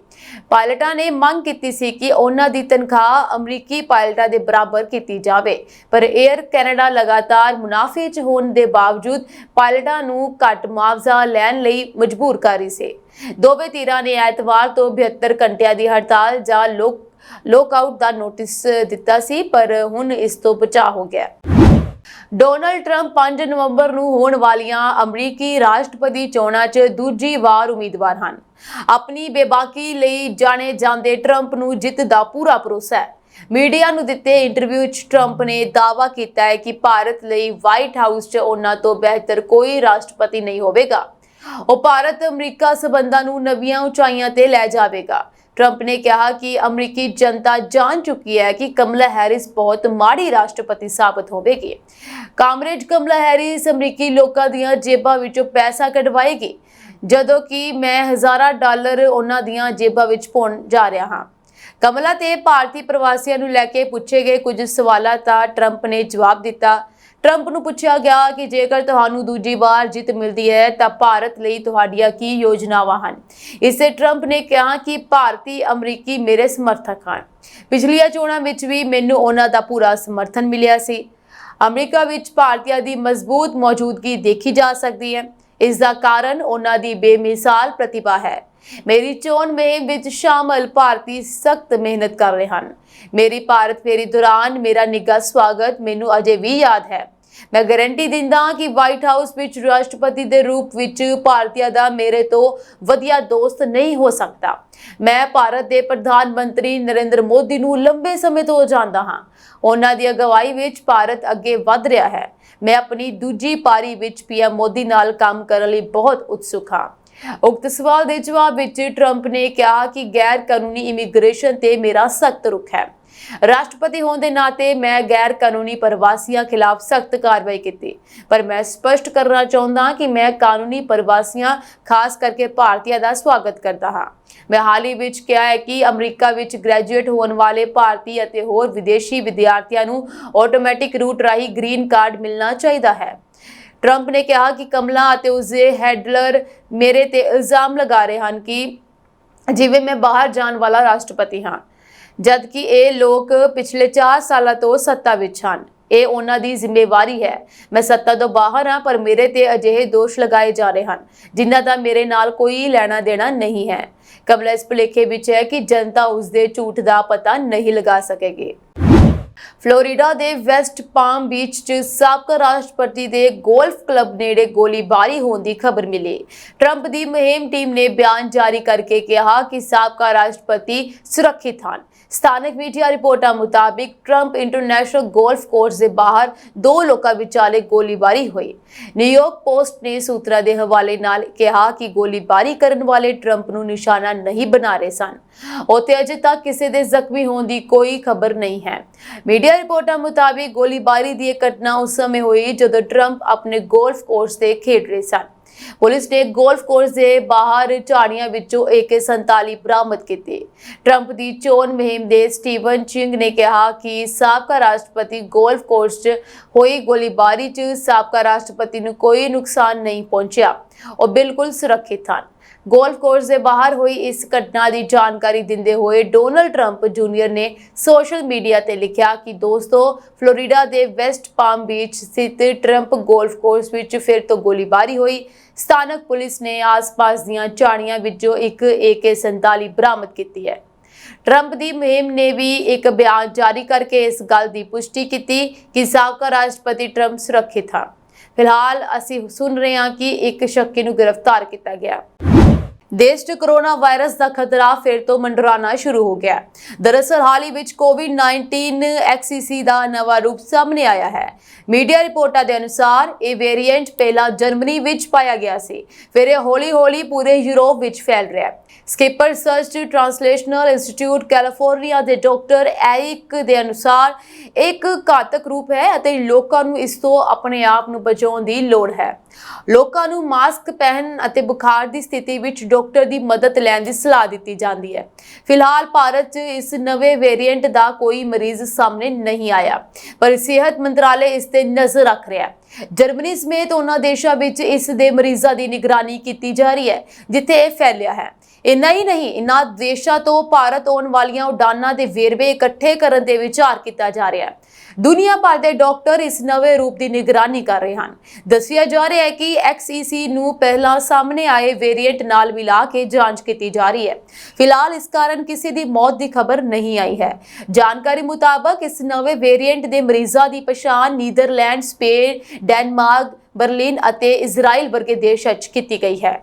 ਪਾਇਲਟਾਂ ਨੇ ਮੰਗ ਕੀਤੀ ਸੀ ਕਿ ਉਹਨਾਂ ਦੀ ਤਨਖਾਹ ਅਮਰੀਕੀ ਪਾਇਲਟਾਂ ਦੇ ਬਰਾਬਰ ਕੀਤੀ ਜਾਵੇ, ਪਰ ਏਅਰ ਕੈਨੇਡਾ ਲਗਾਤਾਰ ਮੁਨਾਫੇ 'ਚ ਹੋਣ ਦੇ ਬਾਵਜੂਦ ਪਾਇਲਟਾਂ ਨੂੰ ਘੱਟ ਮੁਆਵਜ਼ਾ ਲੈਣ ਲਈ ਮਜਬੂਰ ਕਰ ਰਹੀ ਸੀ। ਦੋਵੇਂ ਧਿਰਾਂ ਨੇ ਐਤਵਾਰ ਤੋਂ 72 ਘੰਟਿਆਂ ਦੀ ਹੜਤਾਲ ਜਾਂ ਲੋਕਆਊਟ ਦਾ ਨੋਟਿਸ ਦਿੱਤਾ ਸੀ, ਪਰ ਹੁਣ ਇਸ ਤੋਂ ਬਚਾਅ ਹੋ ਗਿਆ। ਡੋਨਾਲਡ ਟਰੰਪ 5 ਨਵੰਬਰ ਨੂੰ ਹੋਣ ਵਾਲੀਆਂ ਅਮਰੀਕੀ ਰਾਸ਼ਟਰਪਤੀ ਚੋਣਾਂ 'ਚ ਦੂਜੀ ਵਾਰ ਉਮੀਦਵਾਰ ਹਨ। ਆਪਣੀ ਬੇਬਾਕੀ ਲਈ ਜਾਣੇ ਜਾਂਦੇ ਟਰੰਪ ਨੂੰ ਜਿੱਤ ਦਾ ਪੂਰਾ ਭਰੋਸਾ ਹੈ। ਮੀਡੀਆ ਨੂੰ ਦਿੱਤੇ ਇੰਟਰਵਿਊ 'ਚ ਟਰੰਪ ਨੇ ਦਾਅਵਾ ਕੀਤਾ ਹੈ ਕਿ ਭਾਰਤ ਲਈ ਵਾਈਟ ਹਾਊਸ 'ਚ ਉਹਨਾਂ ਤੋਂ ਬਿਹਤਰ ਕੋਈ ਰਾਸ਼ਟਰਪਤੀ ਨਹੀਂ ਹੋਵੇਗਾ। ਉਹ ਭਾਰਤ ਅਮਰੀਕਾ ਸਬੰਧਾਂ ਨੂੰ ਨਵੀਆਂ ਉਚਾਈਆਂ ਤੇ ਲੈ ਜਾਵੇਗਾ। ਟਰੰਪ ਨੇ ਕਿਹਾ ਕਿ ਅਮਰੀਕੀ ਜਨਤਾ ਜਾਣ ਚੁੱਕੀ ਹੈ ਕਿ ਕਮਲਾ ਹੈਰਿਸ ਬਹੁਤ ਮਾੜੀ ਰਾਸ਼ਟਰਪਤੀ ਸਾਬਤ ਹੋਵੇਗੀ। ਕਾਮਰੇਡ ਕਮਲਾ ਹੈਰਿਸ ਅਮਰੀਕੀ ਲੋਕਾਂ ਦੀਆਂ ਜੇਬਾਂ ਵਿੱਚੋਂ ਪੈਸਾ ਕਢਵਾਏਗੀ, ਜਦੋਂ ਕਿ ਮੈਂ ਹਜ਼ਾਰਾਂ ਡਾਲਰ ਉਹਨਾਂ ਦੀਆਂ ਜੇਬਾਂ ਵਿੱਚ ਪਾਉਣ ਜਾ ਰਿਹਾ ਹਾਂ। ਕਮਲਾ ਤੇ ਭਾਰਤੀ ਪ੍ਰਵਾਸੀਆਂ ਨੂੰ ਲੈ ਕੇ ਪੁੱਛੇ ਗਏ ਕੁਝ ਸਵਾਲਾਂ ਦਾ ਟਰੰਪ ਨੇ ਜਵਾਬ ਦਿੱਤਾ। ਟਰੰਪ ਨੂੰ ਪੁੱਛਿਆ ਗਿਆ ਕਿ ਜੇਕਰ ਤੁਹਾਨੂੰ ਦੂਜੀ ਵਾਰ ਜਿੱਤ ਮਿਲਦੀ ਹੈ ਤਾਂ ਭਾਰਤ ਲਈ ਤੁਹਾਡੀਆਂ ਕੀ ਯੋਜਨਾਵਾਂ ਹਨ। ਇਸੇ ਟਰੰਪ ਨੇ ਕਿਹਾ ਕਿ ਭਾਰਤੀ ਅਮਰੀਕੀ ਮੇਰੇ ਸਮਰਥਕ ਹਨ। ਪਿਛਲੀਆਂ ਚੋਣਾਂ ਵਿੱਚ ਵੀ ਮੈਨੂੰ ਉਹਨਾਂ ਦਾ ਪੂਰਾ ਸਮਰਥਨ ਮਿਲਿਆ ਸੀ। ਅਮਰੀਕਾ ਵਿੱਚ ਭਾਰਤੀਆਂ ਦੀ ਮਜ਼ਬੂਤ ਮੌਜੂਦਗੀ ਦੇਖੀ ਜਾ ਸਕਦੀ ਹੈ। ਇਸ ਦਾ ਕਾਰਨ ਉਹਨਾਂ ਦੀ ਬੇਮਿਸਾਲ ਪ੍ਰਤਿਭਾ ਹੈ। ਮੇਰੀ ਚੋਣ ਮੁਹਿੰਮ ਵਿੱਚ ਸ਼ਾਮਲ ਭਾਰਤੀ ਸਖਤ ਮਿਹਨਤ ਕਰ ਰਹੇ ਹਨ। ਮੇਰੀ ਭਾਰਤ ਫੇਰੀ ਦੌਰਾਨ ਮੇਰਾ ਨਿੱਘਾ ਸਵਾਗਤ ਮੈਨੂੰ ਅਜੇ ਵੀ ਯਾਦ ਹੈ। ਮੈਂ ਗਾਰੰਟੀ ਦਿੰਦਾ ਹਾਂ ਕਿ ਵਾਈਟ ਹਾਊਸ ਵਿੱਚ ਰਾਸ਼ਟਰਪਤੀ ਦੇ ਰੂਪ ਵਿੱਚ ਭਾਰਤੀਆਂ ਦਾ ਮੇਰੇ ਤੋਂ ਵਧੀਆ ਦੋਸਤ ਨਹੀਂ ਹੋ ਸਕਦਾ। ਮੈਂ ਭਾਰਤ ਦੇ ਪ੍ਰਧਾਨ ਮੰਤਰੀ ਨਰਿੰਦਰ ਮੋਦੀ ਨੂੰ ਲੰਬੇ ਸਮੇਂ ਤੋਂ ਜਾਣਦਾ ਹਾਂ। ਉਹਨਾਂ ਦੀ ਅਗਵਾਈ ਵਿੱਚ ਭਾਰਤ ਅੱਗੇ ਵਧ ਰਿਹਾ ਹੈ। ਮੈਂ ਆਪਣੀ ਦੂਜੀ ਪਾਰੀ ਵਿੱਚ ਪੀਐਮ ਮੋਦੀ ਨਾਲ ਕੰਮ ਕਰਨ ਲਈ ਬਹੁਤ ਉਤਸੁਕ ਹਾਂ। ਉਕਤ ਸਵਾਲ ਦੇ ਜਵਾਬ ਵਿੱਚ ਟਰੰਪ ਨੇ ਕਿਹਾ ਕਿ ਗੈਰ ਕਾਨੂੰਨੀ ਇਮੀਗ੍ਰੇਸ਼ਨ ਤੇ ਮੇਰਾ ਸਖਤ ਰੁਖ ਹੈ। ਰਾਸ਼ਟਰਪਤੀ ਹੋਣ ਦੇ ਨਾਤੇ ਮੈਂ ਗੈਰ ਕਾਨੂੰਨੀ ਪ੍ਰਵਾਸੀਆਂ ਖਿਲਾਫ ਸਖਤ ਕਾਰਵਾਈ ਕੀਤੀ, ਪਰ ਮੈਂ ਸਪਸ਼ਟ ਕਰਨਾ ਚਾਹੁੰਦਾ ਕਿ ਮੈਂ ਕਾਨੂੰਨੀ ਪ੍ਰਵਾਸੀਆਂ, ਖਾਸ ਕਰਕੇ ਭਾਰਤੀਆਂ ਦਾ ਸਵਾਗਤ ਕਰਦਾ ਹਾਂ। ਮੈਂ ਹਾਲ ਹੀ ਵਿੱਚ ਕਿਹਾ ਹੈ ਕਿ ਅਮਰੀਕਾ ਵਿੱਚ ਗ੍ਰੈਜੂਏਟ ਹੋਣ ਵਾਲੇ ਭਾਰਤੀ ਅਤੇ ਹੋਰ ਵਿਦੇਸ਼ੀ ਵਿਦਿਆਰਥੀਆਂ ਨੂੰ ਆਟੋਮੈਟਿਕ ਰੂਟ ਰਾਹੀਂ ਗ੍ਰੀਨ ਕਾਰਡ ਮਿਲਣਾ ਚਾਹੀਦਾ ਹੈ। ਟਰੰਪ ਨੇ ਕਿਹਾ ਕਿ ਕਮਲਾ ਅਤੇ ਉਸਦੇ ਹੈਂਡਲਰ ਮੇਰੇ ਤੇ ਇਲਜ਼ਾਮ ਲਗਾ ਰਹੇ ਹਨ ਕਿ ਜਿਵੇਂ ਮੈਂ ਬਾਹਰ ਜਾਣ ਵਾਲਾ ਰਾਸ਼ਟਰਪਤੀ ਹਾਂ, ਜਦਕਿ ਇਹ ਲੋਕ ਪਿਛਲੇ 4 ਸਾਲਾਂ ਤੋਂ ਸੱਤਾ ਵਿੱਚ ਹਨ। ਇਹ ਉਹਨਾਂ ਦੀ ਜ਼ਿੰਮੇਵਾਰੀ ਹੈ। ਮੈਂ ਸੱਤਾ ਤੋਂ ਬਾਹਰ ਹਾਂ, ਪਰ ਮੇਰੇ ਤੇ ਅਜਿਹੇ ਦੋਸ਼ ਲਗਾਏ ਜਾ ਰਹੇ ਹਨ ਜਿਨ੍ਹਾਂ ਦਾ ਮੇਰੇ ਨਾਲ ਕੋਈ ਲੈਣਾ ਦੇਣਾ ਨਹੀਂ ਹੈ। ਕਮਲਾ ਇਸ ਭੁਲੇਖੇ ਵਿੱਚ ਹੈ ਕਿ ਜਨਤਾ ਉਸਦੇ ਝੂਠ ਦਾ ਪਤਾ ਨਹੀਂ ਲਗਾ ਸਕੇਗੀ। ਫਲੋਰੀਡਾ ਦੇ ਵੈਸਟ ਪਾਮ ਬੀਚ 'ਚ ਸਾਬਕਾ ਰਾਸ਼ਟਰਪਤੀ ਦੇ ਗੋਲਫ ਕਲੱਬ ਨੇੜੇ ਗੋਲੀਬਾਰੀ ਹੋਣ ਦੀ ਖਬਰ ਮਿਲੀ। ਟਰੰਪ ਦੀ ਮੁਹਿੰਮ ਟੀਮ ਨੇ ਬਿਆਨ ਜਾਰੀ ਕਰਕੇ ਕਿਹਾ ਕਿ ਸਾਬਕਾ ਰਾਸ਼ਟਰਪਤੀ ਸੁਰੱਖਿਅਤ ਹਨ। ਸਥਾਨਕ ਮੀਡੀਆ ਰਿਪੋਰਟਾਂ ਮੁਤਾਬਿਕ ਟਰੰਪ ਇੰਟਰਨੈਸ਼ਨਲ ਗੋਲਫ ਕੋਰਸ ਦੇ ਬਾਹਰ 2 ਲੋਕਾਂ ਵਿਚਾਲੇ ਗੋਲੀਬਾਰੀ ਹੋਈ। ਨਿਊਯਾਰਕ ਪੋਸਟ ਨੇ ਸੂਤਰਾਂ ਦੇ ਹਵਾਲੇ ਨਾਲ ਕਿਹਾ ਕਿ ਗੋਲੀਬਾਰੀ ਕਰਨ ਵਾਲੇ ਟਰੰਪ ਨੂੰ ਨਿਸ਼ਾਨਾ ਨਹੀਂ ਬਣਾ ਰਹੇ ਸਨ। ਉੱਥੇ ਅਜੇ ਤੱਕ ਕਿਸੇ ਦੇ ਜ਼ਖਮੀ ਹੋਣ ਦੀ ਕੋਈ ਖਬਰ ਨਹੀਂ ਹੈ। ਮੀਡੀਆ ਰਿਪੋਰਟਾਂ ਮੁਤਾਬਿਕ ਗੋਲੀਬਾਰੀ ਦੀ ਘਟਨਾ ਉਸ ਸਮੇਂ ਹੋਈ ਜਦੋਂ ਟਰੰਪ ਆਪਣੇ ਗੋਲਫ ਕੋਰਸ ਤੇ ਖੇਡ ਰਹੇ ਸਨ। ਪੁਲਿਸ ਨੇ ਗੋਲਫ ਕੋਰਸ ਦੇ ਬਾਹਰ ਝਾੜੀਆਂ ਵਿੱਚੋਂ AK-47 ਬਰਾਮਦ ਕੀਤੀ। ਟਰੰਪ ਦੀ ਚੋਣ ਮੁਹਿੰਮ ਦੇ ਸਟੀਵਨ ਚਿੰਗ ਨੇ ਕਿਹਾ ਕਿ ਸਾਬਕਾ ਰਾਸ਼ਟਰਪਤੀ ਗੋਲਫ ਕੋਰਸ 'ਚ ਹੋਈ ਗੋਲੀਬਾਰੀ 'ਚ ਸਾਬਕਾ ਰਾਸ਼ਟਰਪਤੀ ਨੂੰ ਕੋਈ ਨੁਕਸਾਨ ਨਹੀਂ ਪਹੁੰਚਿਆ। ਉਹ ਬਿਲਕੁਲ ਸੁਰੱਖਿਅਤ ਹਨ। ਗੋਲਫ ਕੋਰਸ ਦੇ ਬਾਹਰ ਹੋਈ ਇਸ ਘਟਨਾ ਦੀ ਜਾਣਕਾਰੀ ਦਿੰਦੇ ਹੋਏ ਡੋਨਲਡ ਟਰੰਪ ਜੂਨੀਅਰ ਨੇ ਸੋਸ਼ਲ ਮੀਡੀਆ ਤੇ ਲਿਖਿਆ ਕਿ ਦੋਸਤੋ, ਫਲੋਰੀਡਾ ਦੇ ਵੈਸਟ ਪਾਮ ਬੀਚ ਸਥਿਤ ਟਰੰਪ ਗੋਲਫ ਕੋਰਸ ਵਿੱਚ ਫਿਰ ਤੋਂ ਗੋਲੀਬਾਰੀ ਹੋਈ। ਸਥਾਨਕ ਪੁਲਿਸ ਨੇ ਆਸ-ਪਾਸ ਦੀਆਂ ਝਾੜੀਆਂ ਵਿੱਚੋਂ ਇੱਕ AK-47 ਬਰਾਮਦ ਕੀਤੀ ਹੈ। ਟਰੰਪ ਦੀ ਮੁਹਿੰਮ ਨੇ ਵੀ ਇੱਕ ਬਿਆਨ ਜਾਰੀ ਕਰਕੇ ਇਸ ਗੱਲ ਦੀ ਪੁਸ਼ਟੀ ਕੀਤੀ ਕਿ ਸਾਬਕਾ ਰਾਸ਼ਟਰਪਤੀ ਟਰੰਪ ਸੁਰੱਖਿਅਤ ਹਨ। ਫਿਲਹਾਲ ਅਸੀਂ ਸੁਣ ਰਹੇ ਹਾਂ ਕਿ ਇੱਕ ਸ਼ੱਕੀ ਨੂੰ ਗ੍ਰਿਫਤਾਰ ਕੀਤਾ ਗਿਆ। ਦੇਸ਼ 'ਚ ਕੋਰੋਨਾ ਵਾਇਰਸ ਦਾ ਖਤਰਾ ਫਿਰ ਤੋਂ ਮੰਡਰਾਣਾ ਸ਼ੁਰੂ ਹੋ ਗਿਆ। ਦਰਅਸਲ ਹਾਲ ਹੀ ਵਿੱਚ ਕੋਵਿਡ-19 XCC ਦਾ ਨਵਾਂ ਰੂਪ ਸਾਹਮਣੇ ਆਇਆ ਹੈ। ਮੀਡੀਆ ਰਿਪੋਰਟਾਂ ਦੇ ਅਨੁਸਾਰ ਇਹ ਵੇਰੀਐਂਟ ਪਹਿਲਾਂ ਜਰਮਨੀ ਵਿੱਚ ਪਾਇਆ ਗਿਆ ਸੀ, ਫਿਰ ਇਹ ਹੌਲੀ-ਹੌਲੀ ਪੂਰੇ ਯੂਰਪ ਵਿੱਚ ਫੈਲ ਰਿਹਾ ਹੈ। ਸਕਿਪਰ ਰਿਸਰਚ ਟ੍ਰਾਂਸਲੇਸ਼ਨਲ ਇੰਸਟੀਚਿਊਟ ਕੈਲੀਫੋਰਨੀਆ ਦੇ ਡਾਕਟਰ ਐਰਿਕ ਦੇ ਅਨੁਸਾਰ ਇੱਕ ਘਾਤਕ ਰੂਪ ਹੈ ਅਤੇ ਲੋਕਾਂ ਨੂੰ ਇਸ ਤੋਂ ਆਪਣੇ ਆਪ ਨੂੰ ਬਚਾਉਣ ਦੀ ਲੋੜ ਹੈ। ਲੋਕਾਂ ਨੂੰ ਮਾਸਕ ਪਹਿਨਣ ਅਤੇ ਬੁਖਾਰ ਦੀ ਸਥਿਤੀ ਵਿੱਚ ਡਾਕਟਰ ਦੀ ਮਦਦ ਲੈਣ ਦੀ ਸਲਾਹ ਦਿੱਤੀ ਜਾਂਦੀ ਹੈ। ਫਿਲਹਾਲ ਭਾਰਤ 'ਚ ਇਸ ਨਵੇਂ ਵੇਰੀਐਂਟ ਦਾ ਕੋਈ ਮਰੀਜ਼ ਸਾਹਮਣੇ ਨਹੀਂ ਆਇਆ, ਪਰ ਸਿਹਤ ਮੰਤਰਾਲੇ ਇਸ ਤੇ ਨਜ਼ਰ ਰੱਖ ਰਿਹਾ ਹੈ। ਜਰਮਨੀ ਸਮੇਤ ਉਹਨਾਂ ਦੇਸ਼ਾਂ ਵਿੱਚ ਇਸ ਦੇ ਮਰੀਜ਼ਾਂ ਦੀ ਨਿਗਰਾਨੀ ਕੀਤੀ ਜਾ ਰਹੀ ਹੈ ਜਿੱਥੇ ਇਹ ਫੈਲਿਆ ਹੈ। ਇੰਨਾ ਹੀ ਨਹੀਂ, ਇਨ੍ਹਾਂ ਦੇਸ਼ਾਂ ਤੋਂ ਭਾਰਤ ਆਉਣ ਵਾਲੀਆਂ ਉਡਾਨਾਂ ਦੇ ਵੇਰਵੇ ਇਕੱਠੇ ਕਰਨ ਦੇ ਵਿਚਾਰ ਕੀਤਾ ਜਾ ਰਿਹਾ ਹੈ। ਦੁਨੀਆ ਭਰ ਦੇ ਡਾਕਟਰ ਇਸ ਨਵੇਂ ਰੂਪ ਦੀ ਨਿਗਰਾਨੀ ਕਰ ਰਹੇ ਹਨ। ਦੱਸਿਆ ਜਾ ਰਿਹਾ ਹੈ ਕਿ XCC ਨੂੰ ਪਹਿਲਾਂ ਸਾਹਮਣੇ ਆਏ ਵੇਰੀਐਂਟ ਨਾਲ ਮਿਲਾ ਕੇ ਜਾਂਚ ਕੀਤੀ ਜਾ ਰਹੀ ਹੈ। ਫਿਲਹਾਲ ਇਸ ਕਾਰਨ ਕਿਸੇ ਦੀ ਮੌਤ ਦੀ ਖਬਰ ਨਹੀਂ ਆਈ ਹੈ। ਜਾਣਕਾਰੀ ਮੁਤਾਬਕ ਇਸ ਨਵੇਂ ਵੇਰੀਐਂਟ ਦੇ ਮਰੀਜ਼ਾਂ ਦੀ ਪਛਾਣ ਨੀਦਰਲੈਂਡ, ਸਪੇਨ, ਡੈਨਮਾਰਕ, ਬਰਲਿਨ ਅਤੇ ਇਜ਼ਰਾਈਲ ਵਰਗੇ ਦੇਸ਼ਾਂ 'ਚ ਕੀਤੀ ਗਈ ਹੈ।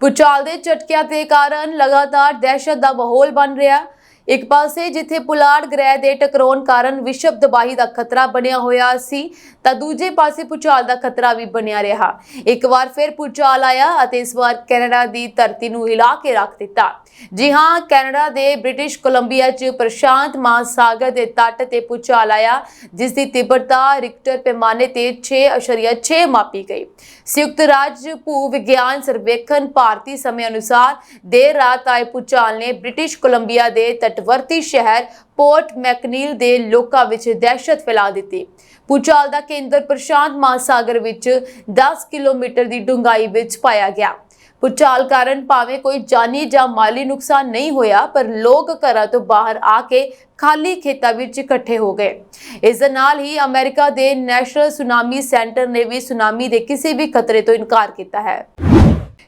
ਭੂਚਾਲ ਦੇ ਝਟਕਿਆਂ ਦੇ ਕਾਰਨ ਲਗਾਤਾਰ ਦਹਿਸ਼ਤ ਦਾ ਮਾਹੌਲ ਬਣ ਰਿਹਾ। ਇੱਕ ਪਾਸੇ ਜਿੱਥੇ ਪੁਲਾੜ ਗ੍ਰਹਿ ਦੇ ਟਕਰਾਉਣ ਕਾਰਨ ਵਿਸ਼ਵ ਤਬਾਹੀ ਦਾ ਖਤਰਾ ਬਣਿਆ ਹੋਇਆ ਸੀ, ਤਾਂ ਦੂਜੇ ਪਾਸੇ ਭੂਚਾਲ ਦਾ ਖਤਰਾ ਵੀ ਬਣਿਆ ਰਿਹਾ। ਇੱਕ ਵਾਰ ਫਿਰ ਭੂਚਾਲ ਆਇਆ ਅਤੇ ਇਸ ਵਾਰ ਕੈਨੇਡਾ ਦੀ ਧਰਤੀ ਨੂੰ ਹਿਲਾ ਕੇ ਰੱਖ ਦਿੱਤਾ। ਜੀ ਹਾਂ, ਕੈਨੇਡਾ ਦੇ ਬ੍ਰਿਟਿਸ਼ ਕੋਲੰਬੀਆ 'ਚ ਪ੍ਰਸ਼ਾਂਤ ਮਹਾਸਾਗਰ ਦੇ ਤੱਟ ਤੇ ਭੂਚਾਲ ਆਇਆ, ਜਿਸ ਦੀ ਤੀਬਰਤਾ ਰਿਕਟਰ ਪੈਮਾਨੇ ਤੇ 6.6 ਮਾਪੀ ਗਈ। ਸੰਯੁਕਤ ਰਾਜ ਭੂ ਵਿਗਿਆਨ ਸਰਵੇਖਣ ਭਾਰਤੀ ਸਮੇਂ ਅਨੁਸਾਰ ਦੇਰ ਰਾਤ ਆਏ ਭੂਚਾਲ ਨੇ ਬ੍ਰਿਟਿਸ਼ ਕੋਲੰਬੀਆ ਦੇ ਤਟਵਰਤੀ ਸ਼ਹਿਰ ਪੋਰਟ ਮੈਕਨੀਲ ਦੇ ਲੋਕਾਂ ਵਿੱਚ ਦਹਿਸ਼ਤ ਫੈਲਾ ਦਿੱਤੀ। ਭੂਚਾਲ ਦਾ ਕੇਂਦਰ ਪ੍ਰਸ਼ਾਂਤ ਮਹਾਸਾਗਰ ਵਿੱਚ 10 ਕਿਲੋਮੀਟਰ ਦੀ ਡੂੰਘਾਈ ਵਿੱਚ ਪਾਇਆ ਗਿਆ। ਭੂਚਾਲ ਕਾਰਨ ਭਾਵੇਂ ਕੋਈ ਜਾਨੀ ਜਾਂ ਮਾਲੀ ਨੁਕਸਾਨ ਨਹੀਂ ਹੋਇਆ, ਪਰ ਲੋਕ ਘਰਾਂ ਤੋਂ ਬਾਹਰ ਆ ਕੇ ਖਾਲੀ ਖੇਤਾਂ ਵਿੱਚ ਇਕੱਠੇ ਹੋ ਗਏ। ਇਸ ਦੇ ਨਾਲ ਹੀ ਅਮਰੀਕਾ ਦੇ ਨੈਸ਼ਨਲ ਸੁਨਾਮੀ ਸੈਂਟਰ ਨੇ ਵੀ ਸੁਨਾਮੀ ਦੇ ਕਿਸੇ ਵੀ ਖਤਰੇ ਤੋਂ ਇਨਕਾਰ ਕੀਤਾ ਹੈ।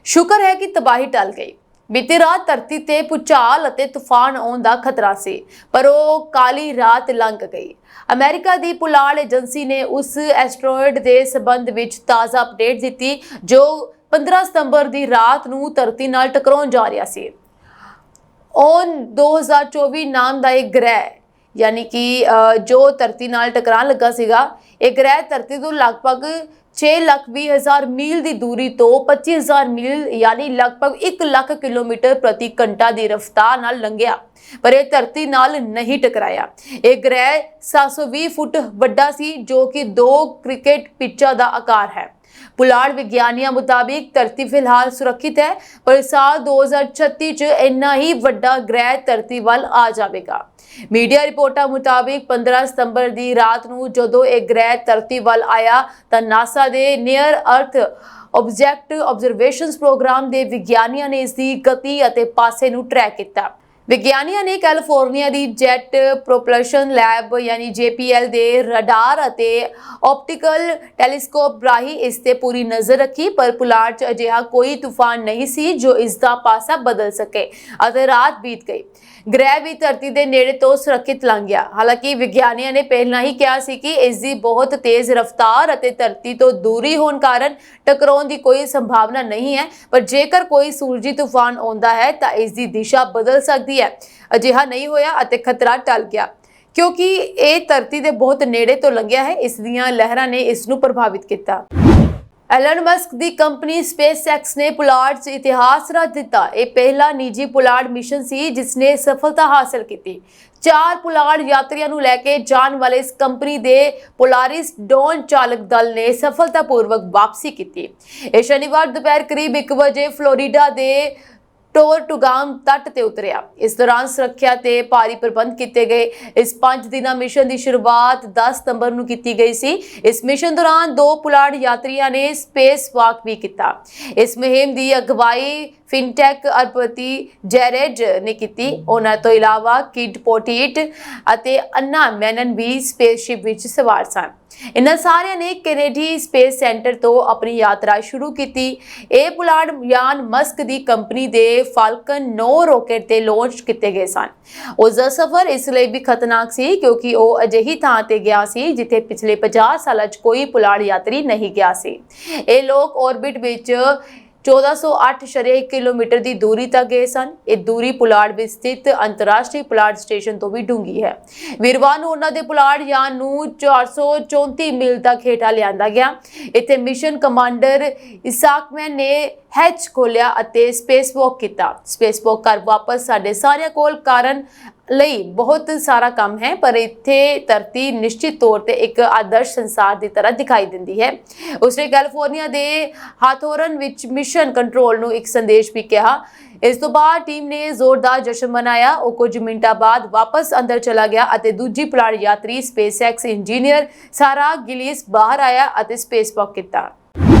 ਸ਼ੁਕਰ ਹੈ ਕਿ ਤਬਾਹੀ ਟਲ ਗਈ। ਬੀਤੀ ਰਾਤ ਧਰਤੀ ਤੇ ਭੂਚਾਲ ਅਤੇ ਤੂਫਾਨ ਆਉਣ ਦਾ ਖਤਰਾ ਸੀ, ਪਰ ਉਹ ਕਾਲੀ ਰਾਤ ਲੰਘ ਗਈ। ਅਮਰੀਕਾ ਦੀ ਪੁਲਾੜ ਏਜੰਸੀ ਨੇ ਉਸ ਐਸਟਰੋਇਡ ਦੇ ਸੰਬੰਧ ਵਿੱਚ ਤਾਜ਼ਾ ਅਪਡੇਟ ਦਿੱਤੀ ਜੋ 15 ਸਤੰਬਰ ਦੀ ਰਾਤ ਨੂੰ ਧਰਤੀ ਨਾਲ ਟਕਰਾਉਣ ਜਾ ਰਿਹਾ ਸੀ। ON 2024 ਨਾਮ ਦਾ ਇੱਕ ਗ੍ਰਹਿ, ਯਾਨੀ ਕਿ ਜੋ ਧਰਤੀ ਨਾਲ ਟਕਰਾਉਣ ਲੱਗਾ ਸੀਗਾ, ਇਹ ਗ੍ਰਹਿ ਧਰਤੀ ਤੋਂ ਲਗਭਗ 6,20,000 ਮੀਲ ਦੀ ਦੂਰੀ ਤੋਂ 25,000 ਮੀਲ ਯਾਨੀ ਲਗਭਗ 1 ਲੱਖ ਕਿਲੋਮੀਟਰ ਪ੍ਰਤੀ ਘੰਟਾ ਦੀ ਰਫ਼ਤਾਰ ਨਾਲ ਲੰਘਿਆ, ਪਰ ਇਹ ਧਰਤੀ ਨਾਲ ਨਹੀਂ ਟਕਰਾਇਆ। ਇਹ ਗ੍ਰਹਿ 720 ਫੁੱਟ ਵੱਡਾ ਸੀ, ਜੋ ਕਿ 2 ਕ੍ਰਿਕਟ ਪਿੱਚਾਂ ਦਾ ਆਕਾਰ ਹੈ। ਪੁਲਾੜ ਵਿਗਿਆਨੀਆਂ ਮੁਤਾਬਿਕ ਧਰਤੀ ਫਿਲਹਾਲ ਸੁਰੱਖਿਅਤ ਹੈ, ਪਰ ਸਾਲ 2036 ਚ ਇੰਨਾ ਹੀ ਵੱਡਾ ਗ੍ਰਹਿ ਧਰਤੀ ਵੱਲ ਆ ਜਾਵੇਗਾ। ਮੀਡੀਆ ਰਿਪੋਰਟਾਂ ਮੁਤਾਬਿਕ 15 ਸਤੰਬਰ ਦੀ ਰਾਤ ਨੂੰ ਜਦੋਂ ਇਹ ਗ੍ਰਹਿ ਧਰਤੀ ਵੱਲ ਆਇਆ ਤਾਂ ਨਾਸਾ ਦੇ ਨੀਅਰ ਅਰਥ ਆਬਜੈਕਟ ਆਬਜ਼ਰਵੇਸ਼ਨਸ ਪ੍ਰੋਗਰਾਮ ਦੇ ਵਿਗਿਆਨੀਆਂ ਨੇ ਇਸ ਦੀ ਗਤੀ ਅਤੇ ਪਾਸੇ ਨੂੰ ਟਰੈਕ ਕੀਤਾ। ਵਿਗਿਆਨੀਆਂ ਨੇ ਕੈਲੀਫੋਰਨੀਆ ਦੀ ਜੈਟ ਪ੍ਰੋਪਲਸ਼ਨ ਲੈਬ ਯਾਨੀ JPL ਦੇ ਰਡਾਰ ਅਤੇ ਆਪਟੀਕਲ ਟੈਲੀਸਕੋਪ ਰਾਹੀਂ ਇਸ ਤੇ ਪੂਰੀ ਨਜ਼ਰ ਰੱਖੀ, ਪਰ ਪੁਲਾੜ 'ਚ ਅਜਿਹਾ ਕੋਈ ਤੂਫਾਨ ਨਹੀਂ ਸੀ ਜੋ ਇਸ ਦਾ ਪਾਸਾ ਬਦਲ ਸਕੇ ਅਤੇ ਰਾਤ ਬੀਤ ਗਈ। ਗ੍ਰਹਿ ਵੀ ਧਰਤੀ ਦੇ ਨੇੜੇ ਤੋਂ ਸੁਰੱਖਿਅਤ ਲੰਘ ਗਿਆ। ਹਾਲਾਂਕਿ ਵਿਗਿਆਨੀਆਂ ਨੇ ਪਹਿਲਾਂ ਹੀ ਕਿਹਾ ਸੀ ਕਿ ਇਸ ਦੀ ਬਹੁਤ ਤੇਜ਼ ਰਫ਼ਤਾਰ ਅਤੇ ਧਰਤੀ ਤੋਂ ਦੂਰੀ ਹੋਣ ਕਾਰਨ ਟਕਰਾਉਣ ਦੀ ਕੋਈ ਸੰਭਾਵਨਾ ਨਹੀਂ ਹੈ, ਪਰ ਜੇਕਰ ਕੋਈ ਸੂਰਜੀ ਤੂਫਾਨ ਆਉਂਦਾ ਹੈ ਤਾਂ ਇਸ ਦੀ ਦਿਸ਼ਾ ਬਦਲ ਸਕਦੀ ਹੈ। ਅਜਿਹਾ ਨਹੀਂ ਹੋਇਆ ਅਤੇ ਖਤਰਾ ਟਲ ਗਿਆ ਕਿਉਂਕਿ ਇਹ ਧਰਤੀ ਦੇ ਬਹੁਤ ਨੇੜੇ ਤੋਂ ਲੰਘਿਆ ਹੈ। ਇਸ ਦੀਆਂ ਲਹਿਰਾਂ ਨੇ ਇਸ ਨੂੰ ਪ੍ਰਭਾਵਿਤ ਕੀਤਾ। ਐਲਨ ਮਸਕ ਦੀ ਕੰਪਨੀ SpaceX ਨੇ ਪੁਲਾੜ 'ਚ ਇਤਿਹਾਸ ਰਚ ਦਿੱਤਾ। ਇਹ ਪਹਿਲਾ ਨਿੱਜੀ ਪੁਲਾੜ ਮਿਸ਼ਨ ਸੀ ਜਿਸ ਨੇ ਸਫਲਤਾ ਹਾਸਲ ਕੀਤੀ। 4 ਪੁਲਾੜ ਯਾਤਰੀਆਂ ਨੂੰ ਲੈ ਕੇ ਜਾਣ ਵਾਲੇ ਇਸ ਕੰਪਨੀ ਦੇ ਪੋਲਾਰਿਸ ਡੌਨ ਚਾਲਕ ਦਲ ਨੇ ਸਫਲਤਾਪੂਰਵਕ ਵਾਪਸੀ ਕੀਤੀ। ਇਹ ਸ਼ਨੀਵਾਰ ਦੁਪਹਿਰ ਕਰੀਬ 1 ਵਜੇ ਫਲੋਰੀਡਾ ਦੇ ਟੋਰਟੁਗਾਮ ਤੱਟ ਤੇ ਉਤਰਿਆ। ਇਸ ਦੌਰਾਨ ਸੁਰੱਖਿਆ ਤੇ ਭਾਰੀ ਪ੍ਰਬੰਧ ਕੀਤੇ ਗਏ। ਇਸ 5 ਦਿਨਾਂ ਮਿਸ਼ਨ ਦੀ ਸ਼ੁਰੂਆਤ 10 ਸਤੰਬਰ ਨੂੰ ਕੀਤੀ ਗਈ ਸੀ। ਇਸ ਮਿਸ਼ਨ ਦੌਰਾਨ 2 ਪੁਲਾੜ ਯਾਤਰੀਆਂ ਨੇ ਸਪੇਸ ਵਾਕ ਵੀ ਕੀਤਾ। ਇਸ ਮੁਹਿੰਮ ਦੀ ਅਗਵਾਈ ਫਿਨਟੈਕ ਅਰਬਪਤੀ ਜੈਰੇਡ ਨੇ ਕੀਤੀ। ਉਹਨਾਂ ਤੋਂ ਇਲਾਵਾ ਕਿਡ ਪੋਟੀਟ ਅਤੇ ਅੰਨਾ ਮੈਨਨ ਵੀ ਸਪੇਸਸ਼ਿਪ ਵਿੱਚ ਸਵਾਰ ਸਨ। ਇਨ੍ਹਾਂ ਸਾਰਿਆਂ ਨੇ ਕੈਨੇਡੀ ਸਪੇਸ ਸੈਂਟਰ ਤੋਂ ਆਪਣੀ ਯਾਤਰਾ ਸ਼ੁਰੂ ਕੀਤੀ। ਇਹ ਪੁਲਾੜ ਯਾਨ ਮਸਕ ਦੀ ਕੰਪਨੀ ਦੇ ਫਾਲਕਨ 9 ਰੌਕੇਟ ਤੇ ਲਾਂਚ ਕੀਤੇ ਗਏ ਸਨ। ਉਸ ਦਾ ਸਫ਼ਰ ਇਸ ਲਈ ਵੀ ਖਤਰਨਾਕ ਸੀ ਕਿਉਂਕਿ ਉਹ ਅਜਿਹੀ ਥਾਂ ਤੇ ਗਿਆ ਸੀ ਜਿੱਥੇ ਪਿਛਲੇ 50 ਸਾਲਾਂ 'ਚ ਕੋਈ ਪੁਲਾੜ ਯਾਤਰੀ ਨਹੀਂ ਗਿਆ ਸੀ। ਇਹ ਲੋਕ ਔਰਬਿਟ ਵਿੱਚ 1408.1 ਕਿਲੋਮੀਟਰ ਦੀ ਦੂਰੀ ਤੱਕ ਗਏ ਸਨ। ਇਹ ਦੂਰੀ ਪੁਲਾੜ ਵਿੱਚ ਸਥਿਤ ਅੰਤਰਰਾਸ਼ਟਰੀ ਪੁਲਾੜ ਸਟੇਸ਼ਨ ਤੋਂ ਵੀ ਡੂੰਘੀ ਹੈ। ਵੀਰਵਾਰ ਨੂੰ ਉਹਨਾਂ ਦੇ ਪੁਲਾੜ ਯਾਨ ਨੂੰ 434 ਮੀਲ ਤੱਕ ਹੇਠਾਂ ਲਿਆਂਦਾ ਗਿਆ। ਇੱਥੇ ਮਿਸ਼ਨ ਕਮਾਂਡਰ ਇਸਾਕਮੈਨ ਨੇ ਹੈਚ ਖੋਲਿਆ ਅਤੇ ਸਪੇਸਵਾਕ ਕੀਤਾ। ਸਪੇਸਵਾਕ ਘਰ ਵਾਪਸ ਸਾਡੇ ਸਾਰਿਆਂ ਕੋਲ ਕਾਰਨ ਲਈ ਬਹੁਤ ਸਾਰਾ ਕੰਮ ਹੈ, ਪਰ ਇੱਥੇ ਧਰਤੀ ਨਿਸ਼ਚਿਤ ਤੌਰ ਤੇ ਇੱਕ ਆਦਰਸ਼ ਸੰਸਾਰ ਦੀ ਤਰ੍ਹਾਂ ਦਿਖਾਈ ਦਿੰਦੀ ਹੈ। ਉਸਨੇ ਕੈਲੀਫੋਰਨੀਆ ਦੇ ਹਾਥੋਰਨ ਵਿੱਚ ਮਿਸ਼ਨ ਕੰਟਰੋਲ ਨੂੰ ਇੱਕ ਸੰਦੇਸ਼ ਵੀ ਕਿਹਾ। ਇਸ ਤੋਂ ਬਾਅਦ ਟੀਮ ਨੇ ਜ਼ੋਰਦਾਰ ਜਸ਼ਨ ਮਨਾਇਆ। ਉਹ ਕੁਝ ਮਿੰਟਾਂ ਬਾਅਦ ਵਾਪਸ ਅੰਦਰ ਚਲਾ ਗਿਆ ਅਤੇ ਦੂਜੀ ਪੁਲਾੜ ਯਾਤਰੀ ਸਪੇਸਐਕਸ ਇੰਜੀਨੀਅਰ ਸਾਰਾ ਗਿਲੀਸ ਬਾਹਰ ਆਇਆ ਅਤੇ ਸਪੇਸਵਾਕ ਕੀਤਾ।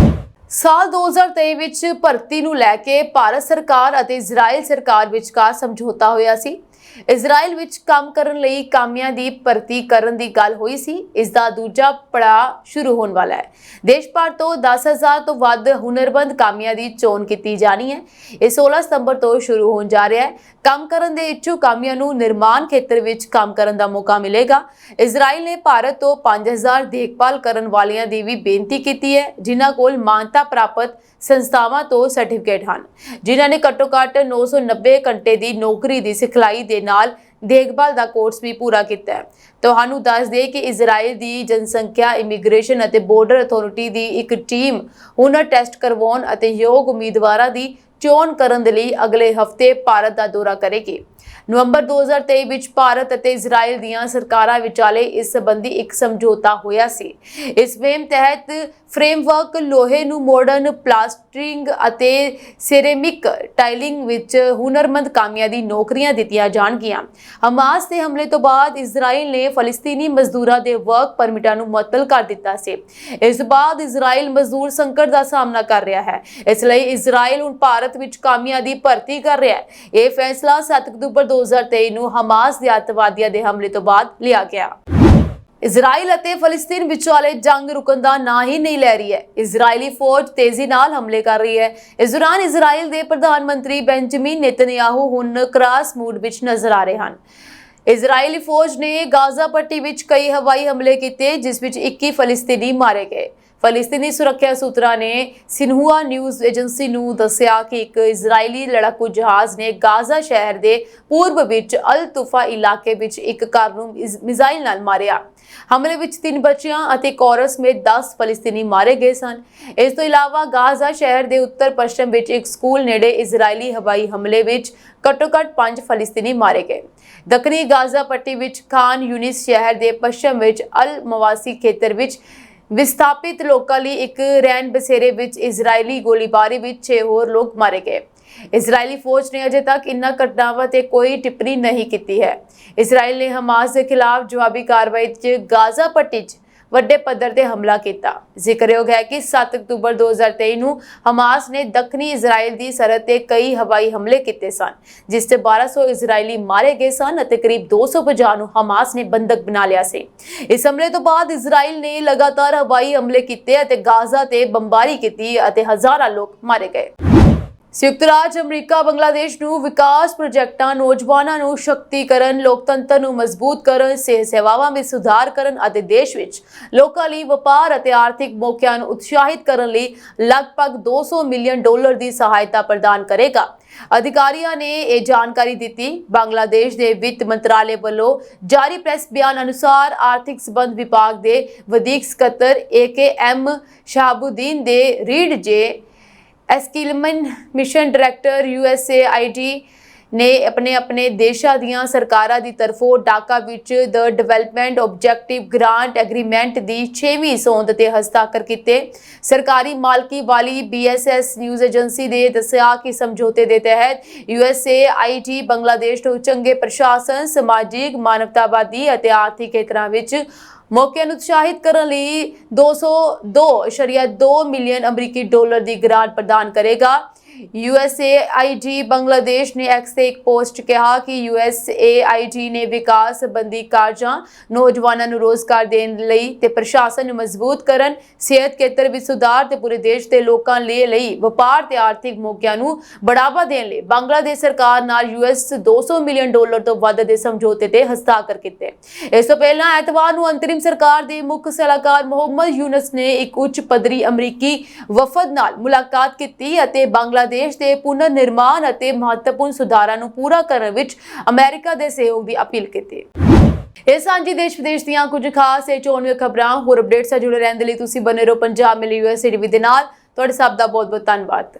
ਸਾਲ 2023 ਵਿੱਚ ਭਰਤੀ ਨੂੰ ਲੈ ਕੇ ਭਾਰਤ ਸਰਕਾਰ ਅਤੇ ਇਜ਼ਰਾਈਲ ਸਰਕਾਰ ਵਿਚਕਾਰ ਸਮਝੌਤਾ ਹੋਇਆ ਸੀ। ਇਜ਼ਰਾਈਲ ਵਿੱਚ ਕੰਮ ਕਰਨ ਲਈ ਕਾਮਿਆਂ ਦੀ ਭਰਤੀ ਕਰਨ ਦੀ ਗੱਲ ਹੋਈ ਸੀ। ਇਸ ਦਾ ਦੂਜਾ ਪੜਾਅ ਸ਼ੁਰੂ ਹੋਣ ਵਾਲਾ ਹੈ। ਦੇਸ਼ ਭਰ ਤੋਂ 10,000 ਤੋਂ ਵੱਧ ਹੁਨਰਮੰਦ ਕਾਮਿਆਂ ਦੀ ਚੋਣ ਕੀਤੀ ਜਾਣੀ ਹੈ। ਇਹ 16 ਸਤੰਬਰ ਤੋਂ ਸ਼ੁਰੂ ਹੋਣ ਜਾ ਰਿਹਾ ਹੈ। ਕੰਮ ਕਰਨ ਦੇ ਇੱਛੁਕ ਕਾਮਿਆਂ ਨੂੰ ਨਿਰਮਾਣ ਖੇਤਰ ਵਿੱਚ ਕੰਮ ਕਰਨ ਦਾ ਮੌਕਾ ਮਿਲੇਗਾ। ਇਜ਼ਰਾਈਲ ਨੇ ਭਾਰਤ ਤੋਂ 5,000 ਦੇਖਭਾਲ ਕਰਨ ਵਾਲਿਆਂ ਦੀ ਵੀ ਬੇਨਤੀ ਕੀਤੀ ਹੈ ਜਿਨ੍ਹਾਂ ਕੋਲ ਮਾਨਤਾ ਪ੍ਰਾਪਤ ਸੰਸਥਾਵਾਂ ਤੋਂ ਸਰਟੀਫਿਕੇਟ ਹਨ, ਜਿਨ੍ਹਾਂ ਨੇ ਘੱਟੋ-ਘੱਟ 990 ਘੰਟੇ ਦੀ ਨੌਕਰੀ ਦੀ ਸਿਖਲਾਈ ਦੇ ਨਾਲ ਦੇਖਭਾਲ ਦਾ ਕੋਰਸ ਵੀ ਪੂਰਾ ਕੀਤਾ ਹੈ। ਤੁਹਾਨੂੰ ਦੱਸ ਦੇ ਕਿ ਇਜ਼ਰਾਈਲ ਦੀ ਜਨਸੰਖਿਆ ਇਮੀਗ੍ਰੇਸ਼ਨ ਅਤੇ ਬਾਰਡਰ ਅਥਾਰਟੀ ਦੀ ਇੱਕ ਟੀਮ ਹੁਨਰ ਟੈਸਟ ਕਰਵਾਉਣ ਅਤੇ ਯੋਗ ਉਮੀਦਵਾਰਾਂ ਦੀ ਚੋਣ ਕਰਨ ਦੇ ਲਈ ਅਗਲੇ ਹਫ਼ਤੇ ਭਾਰਤ ਦਾ ਦੌਰਾ ਕਰੇਗੀ। ਨਵੰਬਰ 2023 ਵਿੱਚ ਭਾਰਤ ਅਤੇ ਇਜ਼ਰਾਈਲ ਦੀਆਂ ਸਰਕਾਰਾਂ ਵਿਚਾਲੇ ਇਸ ਸੰਬੰਧੀ ਇੱਕ ਸਮਝੌਤਾ ਹੋਇਆ ਸੀ। ਇਸ ਮੁਹਿੰਮ ਤਹਿਤ ਫਰੇਮਵਰਕ ਲੋਹੇ ਨੂੰ ਮਾਡਰਨ ਪਲਾਸਟਰਿੰਗ ਅਤੇ ਸਿਰੇਮਿਕ ਟਾਈਲਿੰਗ ਵਿੱਚ ਹੁਨਰਮੰਦ ਕਾਮਿਆਂ ਦੀ ਨੌਕਰੀਆਂ ਦਿੱਤੀਆਂ ਜਾਣਗੀਆਂ। ਹਮਾਸ ਦੇ ਹਮਲੇ ਤੋਂ ਬਾਅਦ ਇਜ਼ਰਾਈਲ ਨੇ ਫਲਸਤੀਨੀ ਮਜ਼ਦੂਰਾਂ ਦੇ ਵਰਕ ਪਰਮਿਟਾਂ ਨੂੰ ਮੁਅੱਤਲ ਕਰ ਦਿੱਤਾ ਸੀ। ਇਸ ਤੋਂ ਬਾਅਦ ਇਜ਼ਰਾਈਲ ਮਜ਼ਦੂਰ ਸੰਕਟ ਦਾ ਸਾਹਮਣਾ ਕਰ ਰਿਹਾ ਹੈ। ਇਸ ਲਈ ਇਜ਼ਰਾਈਲ ਹੁਣ ਭਾਰਤ ਵਿੱਚ ਕਾਮਿਆਂ ਦੀ ਭਰਤੀ ਕਰ ਰਿਹਾ ਹੈ। ਇਹ ਫੈਸਲਾ 7 ਅਕਤੂਬਰ 2023 ਨੂੰ ਹਮਾਸ ਦੇ ਅੱਤਵਾਦੀਆਂ ਦੇ ਹਮਲੇ ਤੋਂ ਬਾਅਦ ਲਿਆ ਗਿਆ। ਇਜ਼ਰਾਈਲ ਅਤੇ ਫਲਸਤੀਨ ਵਿਚਾਲੇ ਜੰਗ ਰੁਕਣ ਦਾ ਨਾਂ ਹੀ ਨਹੀਂ ਲੈ ਰਹੀ ਹੈ। ਇਜ਼ਰਾਈਲੀ ਫੌਜ ਤੇਜ਼ੀ ਨਾਲ ਹਮਲੇ ਕਰ ਰਹੀ ਹੈ। ਇਸ ਦੌਰਾਨ ਇਜ਼ਰਾਈਲ ਦੇ ਪ੍ਰਧਾਨ ਮੰਤਰੀ ਬੈਂਜਾਮਿਨ ਨੇਤਨਯਾਹੂ ਹੁਣ ਕਰਾਸ ਮੂਡ ਵਿੱਚ ਨਜ਼ਰ ਆ ਰਹੇ ਹਨ। ਇਜ਼ਰਾਈਲੀ ਫੌਜ ਨੇ ਗਾਜ਼ਾ ਪੱਟੀ ਵਿੱਚ ਕਈ ਹਵਾਈ ਹਮਲੇ ਕੀਤੇ ਜਿਸ ਵਿੱਚ 21 ਫਲਸਤੀਨੀ ਮਾਰੇ ਗਏ। ਫਲਸਤੀਨੀ ਸੁਰੱਖਿਆ ਸੂਤਰਾਂ ਨੇ ਸਿਨਹੂਆ ਨਿਊਜ਼ ਏਜੰਸੀ ਨੂੰ ਦੱਸਿਆ ਕਿ ਇੱਕ ਇਜ਼ਰਾਈਲੀ ਲੜਾਕੂ ਜਹਾਜ਼ ਨੇ ਗਾਜ਼ਾ ਸ਼ਹਿਰ ਦੇ ਪੂਰਬ ਵਿੱਚ ਅਲ ਤੁਫਾ ਇਲਾਕੇ ਵਿੱਚ ਇੱਕ ਕਾਰ ਨੂੰ ਮਿਜ਼ਾਈਲ ਨਾਲ ਮਾਰਿਆ। ਹਮਲੇ ਵਿੱਚ 3 ਬੱਚਿਆਂ ਅਤੇ ਇੱਕ ਔਰਤ ਸਮੇਤ 10 ਫਲਸਤੀਨੀ ਮਾਰੇ ਗਏ ਸਨ। ਇਸ ਤੋਂ ਇਲਾਵਾ ਗਾਜ਼ਾ ਸ਼ਹਿਰ ਦੇ ਉੱਤਰ ਪੱਛਮ ਵਿੱਚ ਇੱਕ ਸਕੂਲ ਨੇੜੇ ਇਜ਼ਰਾਈਲੀ ਹਵਾਈ ਹਮਲੇ ਵਿੱਚ ਘੱਟੋ-ਘੱਟ 5 ਫਲਸਤੀਨੀ ਮਾਰੇ ਗਏ। ਦੱਖਣੀ ਗਾਜ਼ਾ ਪੱਟੀ ਵਿੱਚ ਖਾਨ ਯੂਨਿਸ ਸ਼ਹਿਰ ਦੇ ਪੱਛਮ ਵਿੱਚ ਅਲ ਮਵਾਸੀ ਖੇਤਰ ਵਿੱਚ ਵਿਸਥਾਪਿਤ ਲੋਕਾਂ ਲਈ ਇੱਕ ਰਹਿਣ ਬਸੇਰੇ ਵਿੱਚ ਇਜ਼ਰਾਈਲੀ ਗੋਲੀਬਾਰੀ ਵਿੱਚ 6 ਹੋਰ ਲੋਕ ਮਾਰੇ ਗਏ। ਇਜ਼ਰਾਈਲੀ ਫੌਜ ਨੇ ਅਜੇ ਤੱਕ ਇਨ੍ਹਾਂ ਘਟਨਾਵਾਂ ਤੇ ਕੋਈ ਟਿੱਪਣੀ ਨਹੀਂ ਕੀਤੀ ਹੈ। ਇਜ਼ਰਾਈਲ ਨੇ ਹਮਾਸ ਦੇ ਖਿਲਾਫ ਜਵਾਬੀ ਕਾਰਵਾਈ 'ਚ ਗਾਜ਼ਾ ਪੱਟੀ 'ਚ ਵੱਡੇ ਪੱਧਰ ਤੇ ਹਮਲਾ ਕੀਤਾ। ਜ਼ਿਕਰਯੋਗ ਹੈ ਕਿ 7 ਅਕਤੂਬਰ 2023 ਨੂੰ ਹਮਾਸ ਨੇ ਦੱਖਣੀ ਇਜ਼ਰਾਈਲ ਦੀ ਸਰਹੱਦ ਤੇ ਕਈ ਹਵਾਈ ਹਮਲੇ ਕੀਤੇ ਸਨ ਜਿਸ 'ਚ 1200 ਇਜ਼ਰਾਈਲੀ ਮਾਰੇ ਗਏ ਸਨ ਅਤੇ ਕਰੀਬ 250 ਨੂੰ ਹਮਾਸ ਨੇ ਬੰਦਕ ਬਣਾ ਲਿਆ ਸੀ। ਇਸ ਹਮਲੇ ਤੋਂ ਬਾਅਦ ਇਜ਼ਰਾਈਲ ਨੇ ਲਗਾਤਾਰ ਹਵਾਈ ਹਮਲੇ ਕੀਤੇ ਅਤੇ ਗਾਜ਼ਾ ਤੇ ਬੰਬਾਰੀ ਕੀਤੀ ਅਤੇ ਹਜ਼ਾਰਾਂ ਲੋਕ ਮਾਰੇ ਗਏ। ਸੰਯੁਕਤ ਰਾਜ ਅਮਰੀਕਾ ਬੰਗਲਾਦੇਸ਼ ਨੂੰ ਵਿਕਾਸ ਪ੍ਰੋਜੈਕਟਾਂ, ਨੌਜਵਾਨਾਂ ਨੂੰ ਸ਼ਕਤੀਕਰਨ, ਲੋਕਤੰਤਰ ਨੂੰ ਮਜ਼ਬੂਤ ਕਰਨ, ਸਿਹਤ ਸੇਵਾਵਾਂ ਵਿੱਚ ਸੁਧਾਰ ਕਰਨ ਅਤੇ ਦੇਸ਼ ਵਿੱਚ ਲੋਕਾਂ ਲਈ ਵਪਾਰ ਅਤੇ ਆਰਥਿਕ ਮੌਕਿਆਂ ਨੂੰ ਉਤਸ਼ਾਹਿਤ ਕਰਨ ਲਈ ਲਗਭਗ $200 ਮਿਲੀਅਨ ਦੀ ਸਹਾਇਤਾ ਪ੍ਰਦਾਨ ਕਰੇਗਾ। ਅਧਿਕਾਰੀਆਂ ਨੇ ਇਹ ਜਾਣਕਾਰੀ ਦਿੱਤੀ। ਬੰਗਲਾਦੇਸ਼ ਦੇ ਵਿੱਤ ਮੰਤਰਾਲੇ ਵੱਲੋਂ ਜਾਰੀ ਪ੍ਰੈਸ ਬਿਆਨ ਅਨੁਸਾਰ ਆਰਥਿਕ ਸੰਬੰਧ ਵਿਭਾਗ ਦੇ ਵਧੀਕ ਸਕੱਤਰ AKM ਸ਼ਹਾਬੂਦੀਨ ਦੇ ਰੀਡ ਜੇ ਐਸਕਿਲਮਨ ਮਿਸ਼ਨ ਡਾਇਰੈਕਟਰ USAID ਨੇ ਆਪਣੇ ਦੇਸ਼ਾਂ ਦੀਆਂ ਸਰਕਾਰਾਂ ਦੀ ਤਰਫੋਂ ਢਾਕਾ ਵਿੱਚ ਦ ਡਿਵੈਲਪਮੈਂਟ ਆਬਜੈਕਟਿਵ ਗ੍ਰਾਂਟ ਐਗਰੀਮੈਂਟ ਦੀ 6ਵੀਂ ਸੋਧ ਤੇ ਹਸਤਾਖਰ ਕੀਤੇ। ਸਰਕਾਰੀ ਮਾਲਕੀ ਵਾਲੀ BSS ਨਿਊਜ਼ ਏਜੰਸੀ ਨੇ ਦੱਸਿਆ ਕਿ ਸਮਝੌਤੇ ਦੇ ਤਹਿਤ USAID ਬੰਗਲਾਦੇਸ਼ ਨੂੰ ਚੰਗੇ ਪ੍ਰਸ਼ਾਸਨ, ਸਮਾਜਿਕ, ਮਾਨਵਤਾਵਾਦੀ ਅਤੇ ਆਰਥਿਕ ਖੇਤਰਾਂ ਵਿੱਚ ਮੌਕਿਆਂ ਨੂੰ ਉਤਸ਼ਾਹਿਤ ਕਰਨ ਲਈ 202.2 ਮਿਲੀਅਨ ਅਮਰੀਕੀ ਡਾਲਰ ਦੀ ਗ੍ਰਾਂਟ ਪ੍ਰਦਾਨ ਕਰੇਗਾ। USAID ਬੰਗਲਾਦੇਸ਼ ਨੇ ਐਕਸ ਤੇ ਇੱਕ ਪੋਸਟ ਕਿਹਾ ਕਿ USAID ਨੇ ਵਿਕਾਸ ਸੰਬੰਧੀ ਕਾਰਜਾਂ, ਨੌਜਵਾਨਾਂ ਨੂੰ ਰੋਜ਼ਗਾਰ ਦੇਣ ਲਈ ਤੇ ਪ੍ਰਸ਼ਾਸਨ ਨੂੰ ਮਜ਼ਬੂਤ ਕਰਨ, ਸਿਹਤ ਖੇਤਰ ਵਿੱਚ ਸੁਧਾਰ ਤੇ ਪੂਰੇ ਦੇਸ਼ ਦੇ ਲੋਕਾਂ ਲਈ ਵਪਾਰ ਤੇ ਆਰਥਿਕ ਮੌਕਿਆਂ ਨੂੰ ਬੜਾਵਾ ਦੇਣ ਲਈ ਬੰਗਲਾਦੇਸ਼ ਸਰਕਾਰ ਨਾਲ $200 ਮਿਲੀਅਨ ਡਾਲਰ ਤੋਂ ਵੱਧ ਦੇ ਸਮਝੌਤੇ ਤੇ ਹਸਤਾਖਰ ਕੀਤੇ। ਇਸ ਤੋਂ ਪਹਿਲਾਂ ਐਤਵਾਰ ਨੂੰ ਅੰਤਰਿਮ ਸਰਕਾਰ ਦੇ ਮੁੱਖ ਸਲਾਹਕਾਰ ਮੁਹੰਮਦ ਯੂਨਸ ਨੇ ਇੱਕ ਉੱਚ ਪੱਧਰੀ ਅਮਰੀਕੀ ਵਫਦ ਨਾਲ ਮੁਲਾਕਾਤ ਕੀਤੀ ਅਤੇ ਬੰਗਲਾਦੇਸ਼ ਦੇ ਪੁਨਰ ਨਿਰਮਾਣ ਅਤੇ ਮਹੱਤਵਪੂਰਨ ਸੁਧਾਰਾਂ ਨੂੰ ਪੂਰਾ ਕਰਨ ਵਿੱਚ ਅਮਰੀਕਾ ਦੇ ਸਹਿਯੋਗ ਦੀ ਅਪੀਲ ਕੀਤੀ। ਇਹ ਸਾਂਝੀ ਦੇਸ਼ ਵਿਦੇਸ਼ ਦੀਆਂ ਕੁਝ ਖਾਸ ਤੇ ਚੋਣਵੀਂ ਖਬਰਾਂ ਹੋਰ ਅਪਡੇਟਸ ਨਾਲ ਜੁੜੇ ਰਹਿਣ ਦੇ ਲਈ ਤੁਸੀਂ ਬਨੇ ਰਹੋ ਪੰਜਾਬ ਮਿਲੀ USA TV ਦੇ ਨਾਲ। ਤੁਹਾਡੇ ਸਭ ਦਾ ਬਹੁਤ ਬਹੁਤ ਧੰਨਵਾਦ।